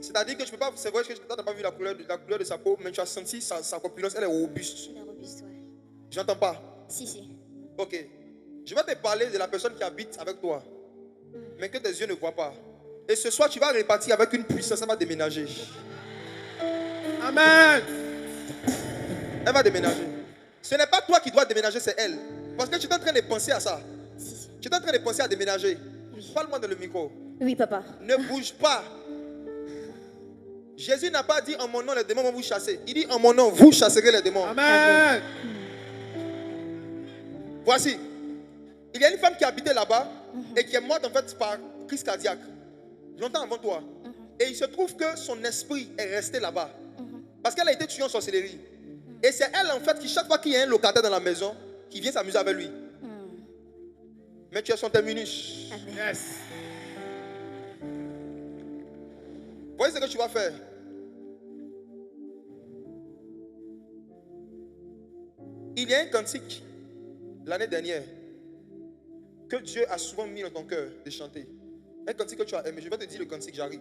S1: C'est-à-dire que je peux pas. C'est vrai que tu n'as pas vu la couleur de sa peau, mais tu as senti sa corpulence, elle est robuste.
S3: Elle est robuste, ouais.
S1: J'entends pas.
S3: Si, si.
S1: Ok. Je vais te parler de la personne qui habite avec toi, mais que tes yeux ne voient pas. Et ce soir, tu vas repartir avec une puissance, elle va déménager.
S2: Amen.
S1: Elle va déménager. Ce n'est pas toi qui dois déménager, c'est elle. Parce que tu es en train de penser à ça.
S3: Si, si.
S1: Tu es en train de penser à déménager.
S3: Oui.
S1: Parle-moi dans le micro.
S3: Oui, papa.
S1: Ne bouge pas. Jésus n'a pas dit en mon nom les démons vont vous chasser. Il dit en mon nom vous chasserez les démons.
S2: Amen.
S1: Voici. Il y a une femme qui habitait là-bas et qui est morte en fait par crise cardiaque. Longtemps avant toi. Et il se trouve que son esprit est resté là-bas. Parce qu'elle a été tuée en sorcellerie. Et c'est elle en fait qui chaque fois qu'il y a un locataire dans la maison qui vient s'amuser avec lui. Mais tu es son terminus.
S3: Amen.
S2: Yes.
S1: Voyez ce que tu vas faire. Il y a un cantique l'année dernière que Dieu a souvent mis dans ton cœur de chanter. Un cantique que tu as aimé. Je vais te dire le cantique, j'arrive.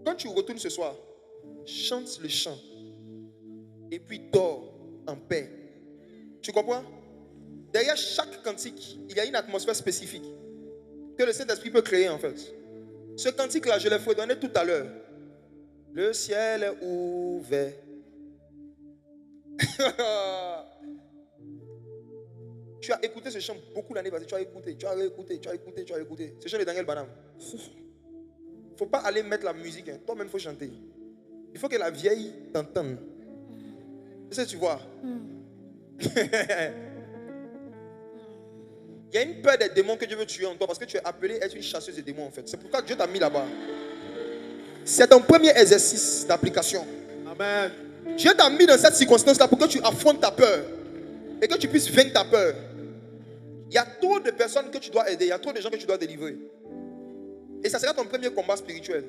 S1: Quand tu retournes ce soir, chante le chant et puis dors en paix. Tu comprends? Derrière chaque cantique, il y a une atmosphère spécifique que le Saint-Esprit peut créer en fait. Ce cantique-là, je l'ai fredonné tout à l'heure. Le ciel est ouvert. Tu as écouté ce chant beaucoup l'année passée. Tu as écouté. Ce chant de Daniel Banham. Il ne faut pas aller mettre la musique. Hein. Toi-même, il faut chanter. Il faut que la vieille t'entende. C'est ce que tu vois. Il y a une peur des démons que Dieu veut tuer en toi parce que tu es appelé à être une chasseuse de démons en fait. C'est pourquoi Dieu t'a mis là-bas. C'est ton premier exercice d'application.
S2: Amen.
S1: Dieu t'a mis dans cette circonstance-là pour que tu affrontes ta peur et que tu puisses vaincre ta peur. Il y a trop de personnes que tu dois aider, il y a trop de gens que tu dois délivrer. Et ça sera ton premier combat spirituel.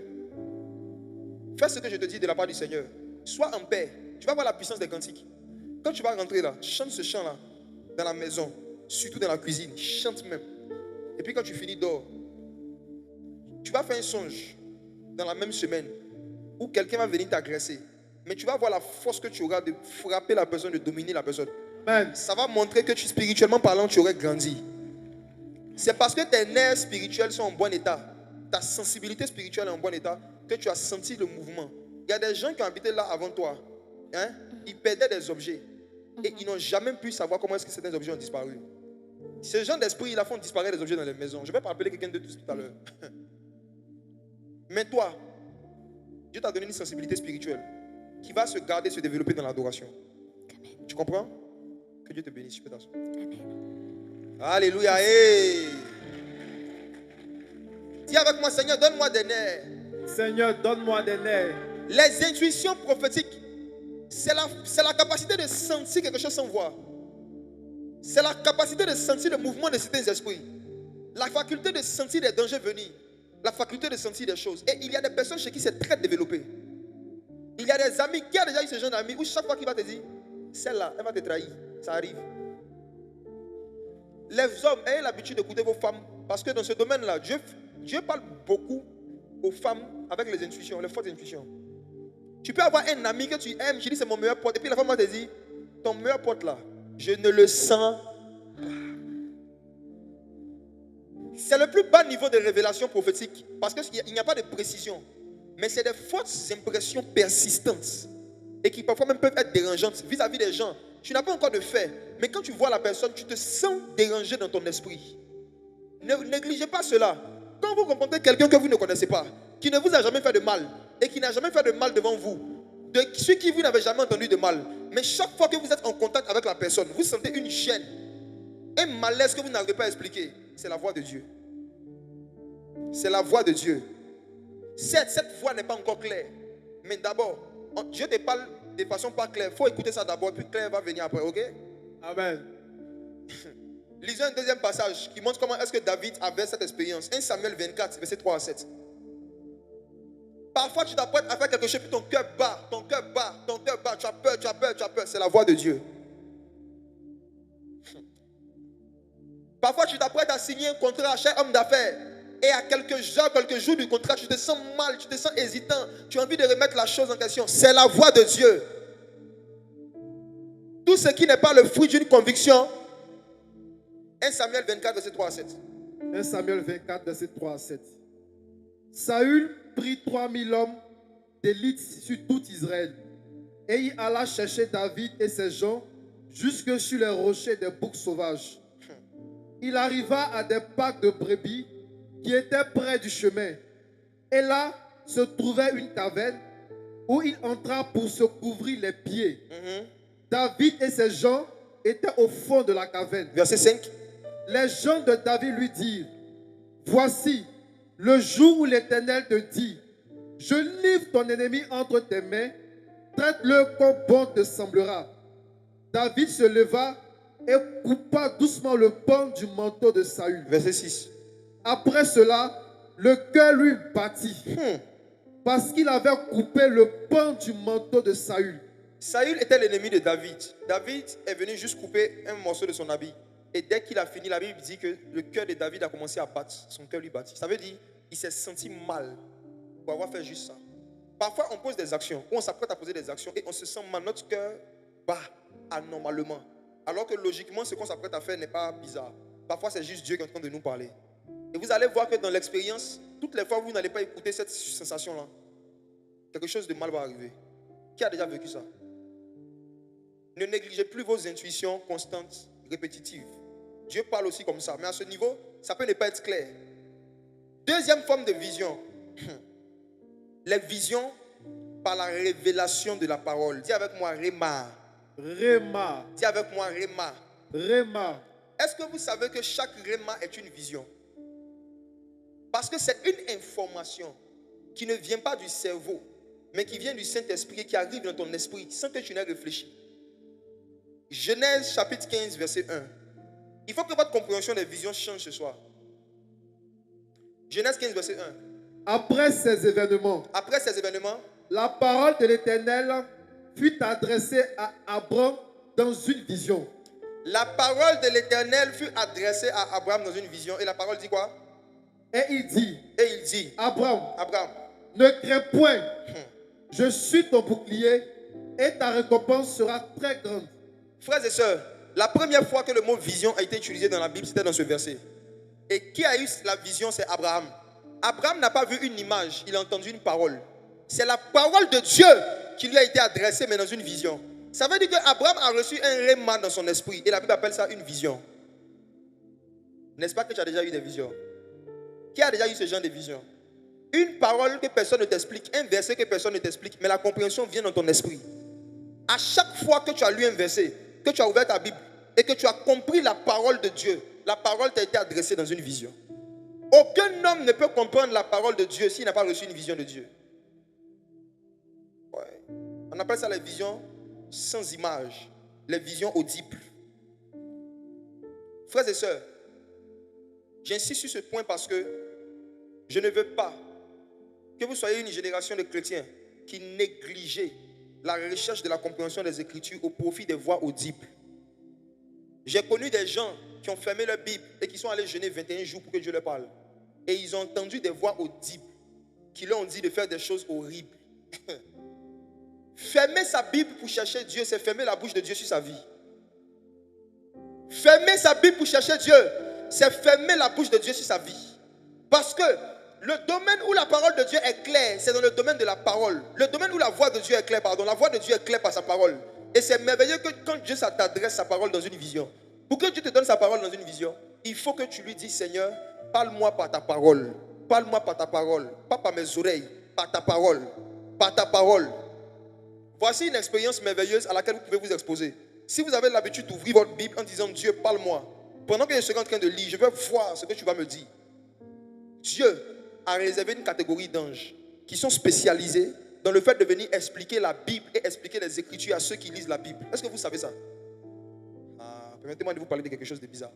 S1: Fais ce que je te dis de la part du Seigneur. Sois en paix. Tu vas voir la puissance des cantiques. Quand tu vas rentrer là, chante ce chant-là dans la maison, surtout dans la cuisine, chante même. Et puis quand tu finis, dors. Tu vas faire un songe dans la même semaine où quelqu'un va venir t'agresser. Mais tu vas avoir la force que tu auras de frapper la personne, de dominer la personne.
S2: Amen.
S1: Ça va montrer que spirituellement parlant, tu aurais grandi. C'est parce que tes nerfs spirituels sont en bon état, ta sensibilité spirituelle est en bon état, que tu as senti le mouvement. Il y a des gens qui ont habité là avant toi. Hein? Ils perdaient des objets. Et ils n'ont jamais pu savoir comment est-ce que certains objets ont disparu. Ces gens d'esprit, ils font disparaître des objets dans les maisons. Je vais pas appeler quelqu'un de tout à l'heure. Mais toi, Dieu t'a donné une sensibilité spirituelle qui va se garder, se développer dans l'adoration. Tu comprends? Que Dieu te bénisse. Je peux t'asseoir. Alléluia. Hey. Dis avec moi, Seigneur, donne-moi des nerfs.
S2: Seigneur, donne-moi des nerfs.
S1: Les intuitions prophétiques, c'est la capacité de sentir quelque chose sans voir. C'est la capacité de sentir le mouvement de certains esprits. La faculté de sentir des dangers venir. La faculté de sentir des choses. Et il y a des personnes chez qui c'est très développé. Il y a des amis, qui a déjà eu ce genre d'amis où chaque fois qu'il va te dire, celle-là, elle va te trahir. Ça arrive. Les hommes, ayez l'habitude d'écouter vos femmes. Parce que dans ce domaine-là, Dieu parle beaucoup aux femmes avec les intuitions, les fortes intuitions. Tu peux avoir un ami que tu aimes, je dis c'est mon meilleur pote. Et puis la femme va te dire, ton meilleur pote là, je ne le sens pas. C'est le plus bas niveau de révélation prophétique. Parce qu'il n'y a pas de précision. Mais c'est des fausses impressions persistantes. Et qui parfois même peuvent être dérangeantes vis-à-vis des gens. Tu n'as pas encore de fait. Mais quand tu vois la personne, tu te sens dérangé dans ton esprit. Ne négligez pas cela. Quand vous rencontrez quelqu'un que vous ne connaissez pas, qui ne vous a jamais fait de mal, et qui n'a jamais fait de mal devant vous, de ceux qui vous n'avez jamais entendu de mal, mais chaque fois que vous êtes en contact avec la personne, vous sentez une gêne, un malaise que vous n'arrivez pas à expliquer. C'est la voix de Dieu. C'est la voix de Dieu. Cette voix n'est pas encore claire. Mais d'abord, Dieu te parle de façon pas claire. Il faut écouter ça d'abord, puis clair va venir après, ok?
S2: Amen.
S1: Lisons un deuxième passage qui montre comment est-ce que David avait cette expérience. 1 Samuel 24, verset 3 à 7. Parfois tu t'apprêtes à faire quelque chose, puis ton cœur bat, tu as peur. C'est la voix de Dieu. Parfois tu t'apprêtes à signer un contrat chez homme d'affaires. Et à quelques jours du contrat, tu te sens mal, tu te sens hésitant, tu as envie de remettre la chose en question. C'est la voix de Dieu. Tout ce qui n'est pas le fruit d'une conviction. 1 Samuel 24, verset 3 à 7.
S2: 1 Samuel 24, verset 3 à 7. Saül prit 3000 hommes d'élite sur tout Israël. Et il alla chercher David et ses gens jusque sur les rochers des boucs sauvages. Il arriva à des pâques de brebis qui étaient près du chemin. Et là se trouvait une caverne où il entra pour se couvrir les pieds. David et ses gens étaient au fond de la caverne.
S1: Verset 5.
S2: Les gens de David lui dirent, voici le jour où l'Éternel te dit, je livre ton ennemi entre tes mains, traite-le comme bon te semblera. David se leva et coupa doucement le pan du manteau de Saül.
S1: Verset 6.
S2: Après cela, le cœur lui battit, parce qu'il avait coupé le pan du manteau de Saül.
S1: Saül était l'ennemi de David. David est venu juste couper un morceau de son habit. Et dès qu'il a fini, la Bible dit que le cœur de David a commencé à battre. Son cœur lui battit. Ça veut dire qu'il s'est senti mal pour avoir fait juste ça. Parfois, on pose des actions, ou on s'apprête à poser des actions et on se sent mal. Notre cœur bat anormalement. Alors que logiquement, ce qu'on s'apprête à faire n'est pas bizarre. Parfois, c'est juste Dieu qui est en train de nous parler. Et vous allez voir que dans l'expérience, toutes les fois où vous n'allez pas écouter cette sensation-là, quelque chose de mal va arriver. Qui a déjà vécu ça? Ne négligez plus vos intuitions constantes, répétitives. Dieu parle aussi comme ça. Mais à ce niveau, ça peut ne pas être clair. Deuxième forme de vision. Les visions par la révélation de la parole. Dis avec moi, Réma.
S2: Réma.
S1: Dis avec moi, Réma.
S2: Réma.
S1: Est-ce que vous savez que chaque Réma est une vision? Parce que c'est une information qui ne vient pas du cerveau, mais qui vient du Saint-Esprit et qui arrive dans ton esprit sans que tu n'aies réfléchi. Genèse chapitre 15, verset 1. Il faut que votre compréhension des visions change ce soir. Genèse 15, verset 1.
S2: Après ces événements,
S1: la
S2: parole de l'Éternel fut adressée à Abraham dans une vision.
S1: La parole de l'Éternel fut adressée à Abraham dans une vision. Et la parole dit quoi?
S2: Et il dit, Abraham, ne crains point, je suis ton bouclier et ta récompense sera très grande.
S1: Frères et sœurs, la première fois que le mot vision a été utilisé dans la Bible, c'était dans ce verset. Et qui a eu la vision? C'est Abraham. Abraham n'a pas vu une image, il a entendu une parole. C'est la parole de Dieu qui lui a été adressée, mais dans une vision. Ça veut dire qu'Abraham a reçu un réma dans son esprit. Et la Bible appelle ça une vision. N'est-ce pas que tu as déjà eu des visions? Qui a déjà eu ce genre de vision? Une parole que personne ne t'explique, un verset que personne ne t'explique, mais la compréhension vient dans ton esprit. À chaque fois que tu as lu un verset, que tu as ouvert ta Bible et que tu as compris la parole de Dieu, la parole t'a été adressée dans une vision. Aucun homme ne peut comprendre la parole de Dieu s'il n'a pas reçu une vision de Dieu. Ouais. On appelle ça les visions sans image, les visions audibles. Frères et sœurs, j'insiste sur ce point parce que je ne veux pas que vous soyez une génération de chrétiens qui négligez la recherche de la compréhension des Écritures au profit des voix audibles. J'ai connu des gens qui ont fermé leur Bible et qui sont allés jeûner 21 jours pour que Dieu leur parle. Et ils ont entendu des voix audibles qui leur ont dit de faire des choses horribles. Fermer sa Bible pour chercher Dieu, c'est fermer la bouche de Dieu sur sa vie. Fermer sa Bible pour chercher Dieu, c'est fermer la bouche de Dieu sur sa vie. Parce que le domaine où la parole de Dieu est claire, c'est dans le domaine de la parole. Le domaine où la voix de Dieu est claire, la voix de Dieu est claire par sa parole. Et c'est merveilleux que quand Dieu t'adresse sa parole dans une vision, pour que Dieu te donne sa parole dans une vision, il faut que tu lui dises, Seigneur, parle-moi par ta parole. Parle-moi par ta parole. Pas par mes oreilles, par ta parole. Par ta parole. Voici une expérience merveilleuse à laquelle vous pouvez vous exposer. Si vous avez l'habitude d'ouvrir votre Bible en disant, Dieu, parle-moi. Pendant que je serai en train de lire, je vais voir ce que tu vas me dire. Dieu a réservé une catégorie d'anges qui sont spécialisés dans le fait de venir expliquer la Bible et expliquer les Écritures à ceux qui lisent la Bible. Est-ce que vous savez ça? Permettez-moi de vous parler de quelque chose de bizarre.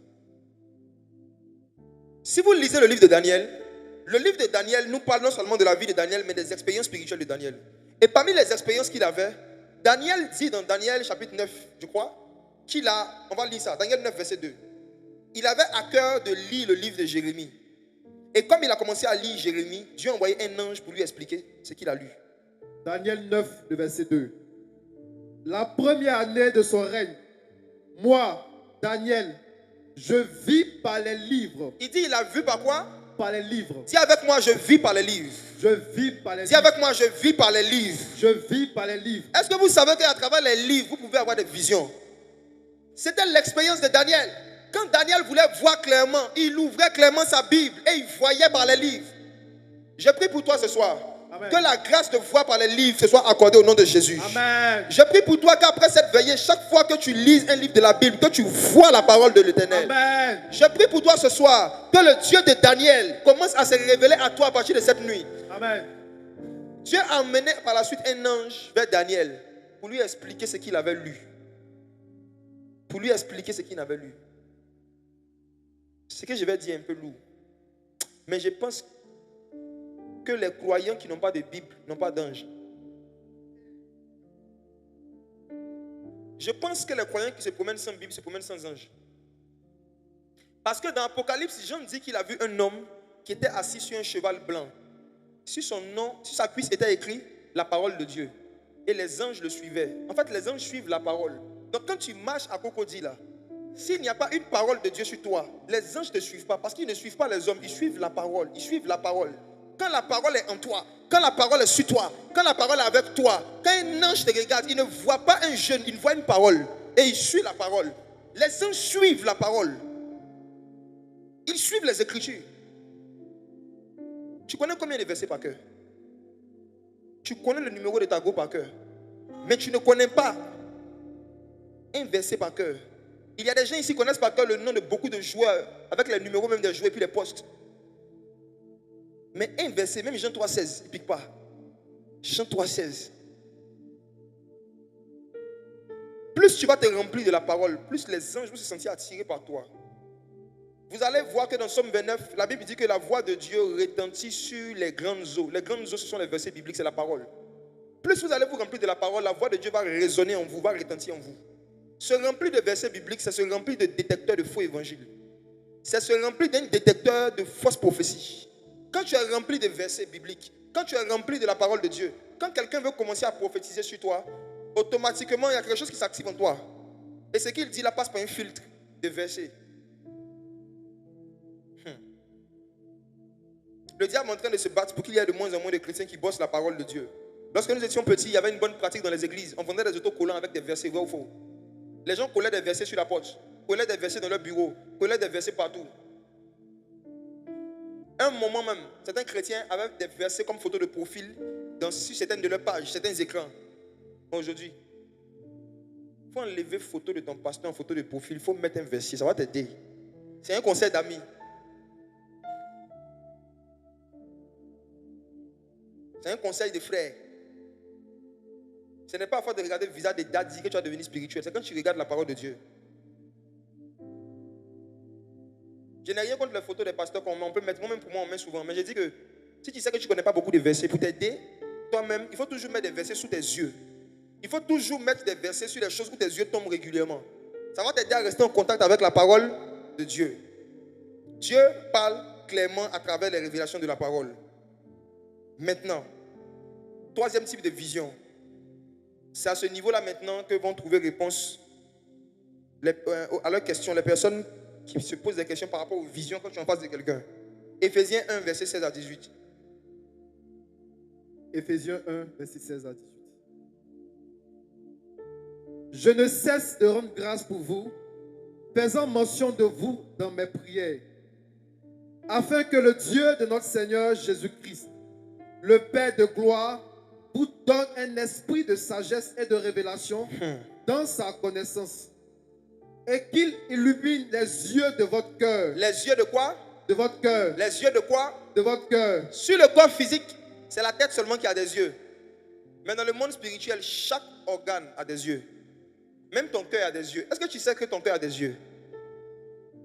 S1: Si vous lisez le livre de Daniel nous parle non seulement de la vie de Daniel, mais des expériences spirituelles de Daniel. Et parmi les expériences qu'il avait, Daniel dit dans Daniel chapitre 9, je crois, on va lire ça, Daniel 9, verset 2. Il avait à cœur de lire le livre de Jérémie. Et comme il a commencé à lire Jérémie, Dieu a envoyé un ange pour lui expliquer ce qu'il a lu.
S2: Daniel 9, le verset 2. La première année de son règne, moi, Daniel, je vis par les livres.
S1: Il dit, il a vu par quoi?
S2: Par les livres.
S1: Dis avec moi, je vis par les livres.
S2: Je vis par les livres.
S1: Dis avec moi, je vis par les livres.
S2: Je vis par les livres.
S1: Est-ce que vous savez qu'à travers les livres, vous pouvez avoir des visions? C'était l'expérience de Daniel. Quand Daniel voulait voir clairement, il ouvrait clairement sa Bible et il voyait par les livres. Je prie pour toi ce soir. Amen. Que la grâce de voir par les livres se soit accordée au nom de Jésus.
S2: Amen.
S1: Je prie pour toi qu'après cette veillée, chaque fois que tu lises un livre de la Bible, que tu vois la parole de l'Éternel.
S2: Amen.
S1: Je prie pour toi ce soir que le Dieu de Daniel commence à se révéler à toi à partir de cette nuit.
S2: Amen.
S1: Dieu a emmené par la suite un ange vers Daniel pour lui expliquer ce qu'il avait lu. Pour lui expliquer ce qu'il avait lu. Ce que je vais dire est un peu lourd. Mais je pense que les croyants qui n'ont pas de Bible n'ont pas d'ange. Je pense que les croyants qui se promènent sans Bible se promènent sans ange. Parce que dans Apocalypse, Jean dit qu'il a vu un homme qui était assis sur un cheval blanc. Sur son nom, sur sa cuisse était écrit la parole de Dieu. Et les anges le suivaient. En fait, les anges suivent la parole. Donc quand tu marches à Cocody là, s'il n'y a pas une parole de Dieu sur toi, les anges ne te suivent pas parce qu'ils ne suivent pas les hommes, ils suivent la parole. Ils suivent la parole. Quand la parole est en toi, quand la parole est sur toi, quand la parole est avec toi, quand un ange te regarde, il ne voit pas un jeune, il voit une parole et il suit la parole. Les anges suivent la parole. Ils suivent les Écritures. Tu connais combien de versets par cœur? Tu connais le numéro de ta go par cœur. Mais tu ne connais pas un verset par cœur. Il y a des gens ici qui connaissent par cœur le nom de beaucoup de joueurs, avec les numéros même des joueurs et puis les postes. Mais un verset, même Jean 3,16, il ne pique pas. Jean 3,16. Plus tu vas te remplir de la parole, plus les anges vont se sentir attirés par toi. Vous allez voir que dans Somme 29, la Bible dit que la voix de Dieu retentit sur les grandes eaux. Les grandes eaux, ce sont les versets bibliques, c'est la parole. Plus vous allez vous remplir de la parole, la voix de Dieu va résonner en vous, va retentir en vous. Se remplir de versets bibliques, c'est se remplir de détecteurs de faux évangiles. C'est se remplir d'un détecteur de fausses prophéties. Quand tu es rempli de versets bibliques, quand tu es rempli de la parole de Dieu, quand quelqu'un veut commencer à prophétiser sur toi, automatiquement, il y a quelque chose qui s'active en toi. Et ce qu'il dit là passe par un filtre de versets. Le diable est en train de se battre pour qu'il y ait de moins en moins de chrétiens qui bossent la parole de Dieu. Lorsque nous étions petits, il y avait une bonne pratique dans les églises. On vendait des autocollants avec des versets, vrai ou faux. Les gens collaient des versets sur la porte, collaient des versets dans leur bureau, collaient des versets partout. Un moment même, certains chrétiens avaient des versets comme photo de profil sur certaines de leurs pages, certains écrans. Aujourd'hui, il faut enlever photo de ton pasteur en photo de profil, il faut mettre un verset, ça va t'aider. C'est un conseil d'amis. C'est un conseil de frère. Ce n'est pas à force de regarder le visage des daddies que tu vas devenir spirituel. C'est quand tu regardes la parole de Dieu. Je n'ai rien contre les photos des pasteurs qu'on met. On peut mettre, moi-même pour moi, on met souvent. Mais je dis que si tu sais que tu ne connais pas beaucoup de versets, pour t'aider, toi-même, il faut toujours mettre des versets sous tes yeux. Il faut toujours mettre des versets sur les choses où tes yeux tombent régulièrement. Ça va t'aider à rester en contact avec la parole de Dieu. Dieu parle clairement à travers les révélations de la parole. Maintenant, troisième type de vision. C'est à ce niveau-là maintenant que vont trouver réponse à leurs questions. Les personnes qui se posent des questions par rapport aux visions quand tu es en face de quelqu'un. Éphésiens 1, verset 16 à 18.
S2: Éphésiens 1, verset 16 à 18. Je ne cesse de rendre grâce pour vous, faisant mention de vous dans mes prières, afin que le Dieu de notre Seigneur Jésus-Christ, le Père de gloire, vous donne un esprit de sagesse et de révélation dans sa connaissance, et qu'il illumine les yeux de votre cœur.
S1: Les yeux de quoi?
S2: De votre cœur.
S1: Les yeux de quoi?
S2: De votre cœur.
S1: Sur le corps physique, c'est la tête seulement qui a des yeux. Mais dans le monde spirituel, chaque organe a des yeux. Même ton cœur a des yeux. Est-ce que tu sais que ton cœur a des yeux?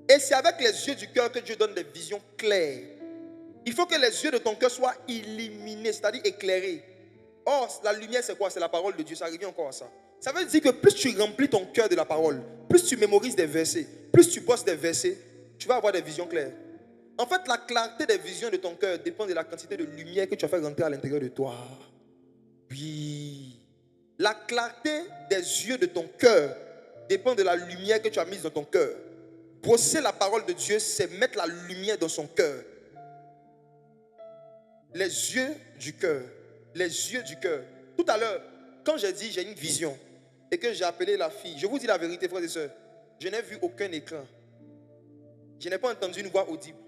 S1: Et c'est avec les yeux du cœur que Dieu donne des visions claires. Il faut que les yeux de ton cœur soient illuminés, c'est-à-dire éclairés. Or, la lumière, c'est quoi? C'est la parole de Dieu. Ça revient encore à ça. Ça veut dire que plus tu remplis ton cœur de la parole, plus tu mémorises des versets, plus tu bosses des versets, tu vas avoir des visions claires. En fait, la clarté des visions de ton cœur dépend de la quantité de lumière que tu as fait rentrer à l'intérieur de toi. Oui. La clarté des yeux de ton cœur dépend de la lumière que tu as mise dans ton cœur. Bosser la parole de Dieu, c'est mettre la lumière dans son cœur. Les yeux du cœur. Les yeux du cœur. Tout à l'heure, quand j'ai dit j'ai une vision et que j'ai appelé la fille, je vous dis la vérité, frères et sœurs, je n'ai vu aucun écran. Je n'ai pas entendu une voix audible.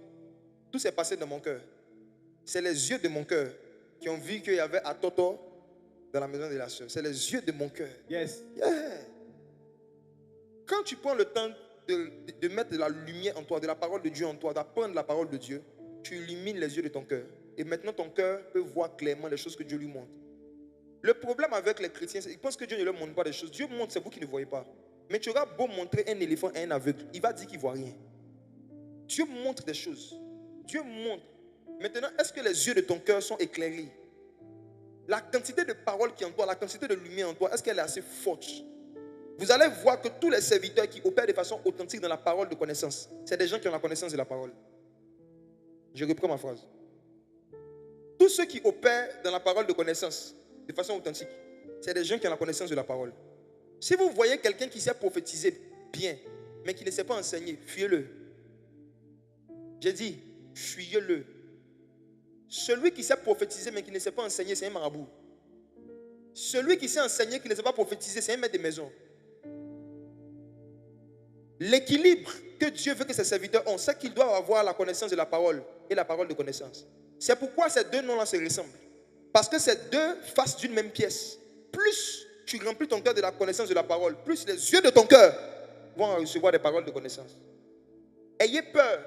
S1: Tout s'est passé dans mon cœur. C'est les yeux de mon cœur qui ont vu qu'il y avait Atoto dans la maison de la sœur. C'est les yeux de mon cœur.
S2: Yes.
S1: Yeah. Quand tu prends le temps de mettre de la lumière en toi, de la parole de Dieu en toi, d'apprendre la parole de Dieu, tu illumines les yeux de ton cœur. Et maintenant, ton cœur peut voir clairement les choses que Dieu lui montre. Le problème avec les chrétiens, c'est qu'ils pensent que Dieu ne leur montre pas des choses. Dieu montre, c'est vous qui ne voyez pas. Mais tu auras beau montrer un éléphant à un aveugle, il va dire qu'il ne voit rien. Dieu montre des choses. Dieu montre. Maintenant, est-ce que les yeux de ton cœur sont éclairés? La quantité de paroles qui est en toi, la quantité de lumière en toi, est-ce qu'elle est assez forte? Vous allez voir que tous les serviteurs qui opèrent de façon authentique dans la parole de connaissance, c'est des gens qui ont la connaissance de la parole. Je reprends ma phrase. Tous ceux qui opèrent dans la parole de connaissance de façon authentique, c'est des gens qui ont la connaissance de la parole. Si vous voyez quelqu'un qui sait prophétiser bien, mais qui ne sait pas enseigner, fuyez-le. J'ai dit, fuyez-le. Celui qui sait prophétiser, mais qui ne sait pas enseigner, c'est un marabout. Celui qui sait enseigner, qui ne sait pas prophétiser, c'est un maître de maison. L'équilibre que Dieu veut que ses serviteurs ont, c'est qu'ils doivent avoir la connaissance de la parole et la parole de connaissance. C'est pourquoi ces deux noms-là se ressemblent. Parce que c'est deux faces d'une même pièce. Plus tu remplis ton cœur de la connaissance de la parole, plus les yeux de ton cœur vont recevoir des paroles de connaissance. Ayez peur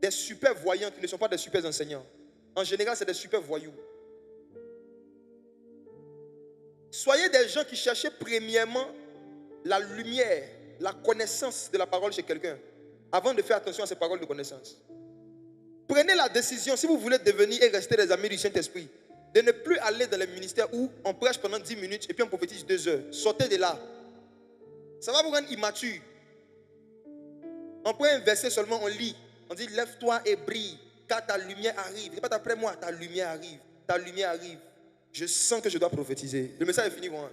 S1: des super voyants qui ne sont pas des super enseignants. En général, c'est des super voyous. Soyez des gens qui cherchez premièrement la lumière, la connaissance de la parole chez quelqu'un, avant de faire attention à ces paroles de connaissance. Prenez la décision, si vous voulez devenir et rester des amis du Saint-Esprit, de ne plus aller dans les ministères où on prêche pendant 10 minutes et puis on prophétise 2 heures. Sortez de là. Ça va vous rendre immature. On prend un verset seulement, on lit. On dit, lève-toi et brille, car ta lumière arrive. Répète après moi, ta lumière arrive. Ta lumière arrive. Je sens que je dois prophétiser. Le message est fini, moi.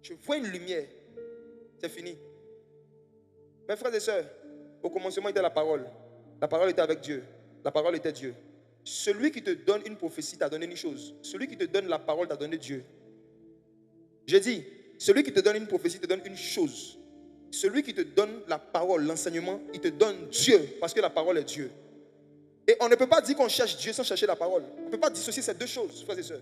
S1: Je vois une lumière. C'est fini. Mes frères et sœurs, au commencement était la parole. La parole était avec Dieu. La parole était Dieu. Celui qui te donne une prophétie t'a donné une chose. Celui qui te donne la parole t'a donné Dieu. Je dis, celui qui te donne une prophétie te donne une chose. Celui qui te donne la parole, l'enseignement, il te donne Dieu, parce que la parole est Dieu. Et on ne peut pas dire qu'on cherche Dieu sans chercher la parole. On ne peut pas dissocier ces deux choses, frères et sœurs.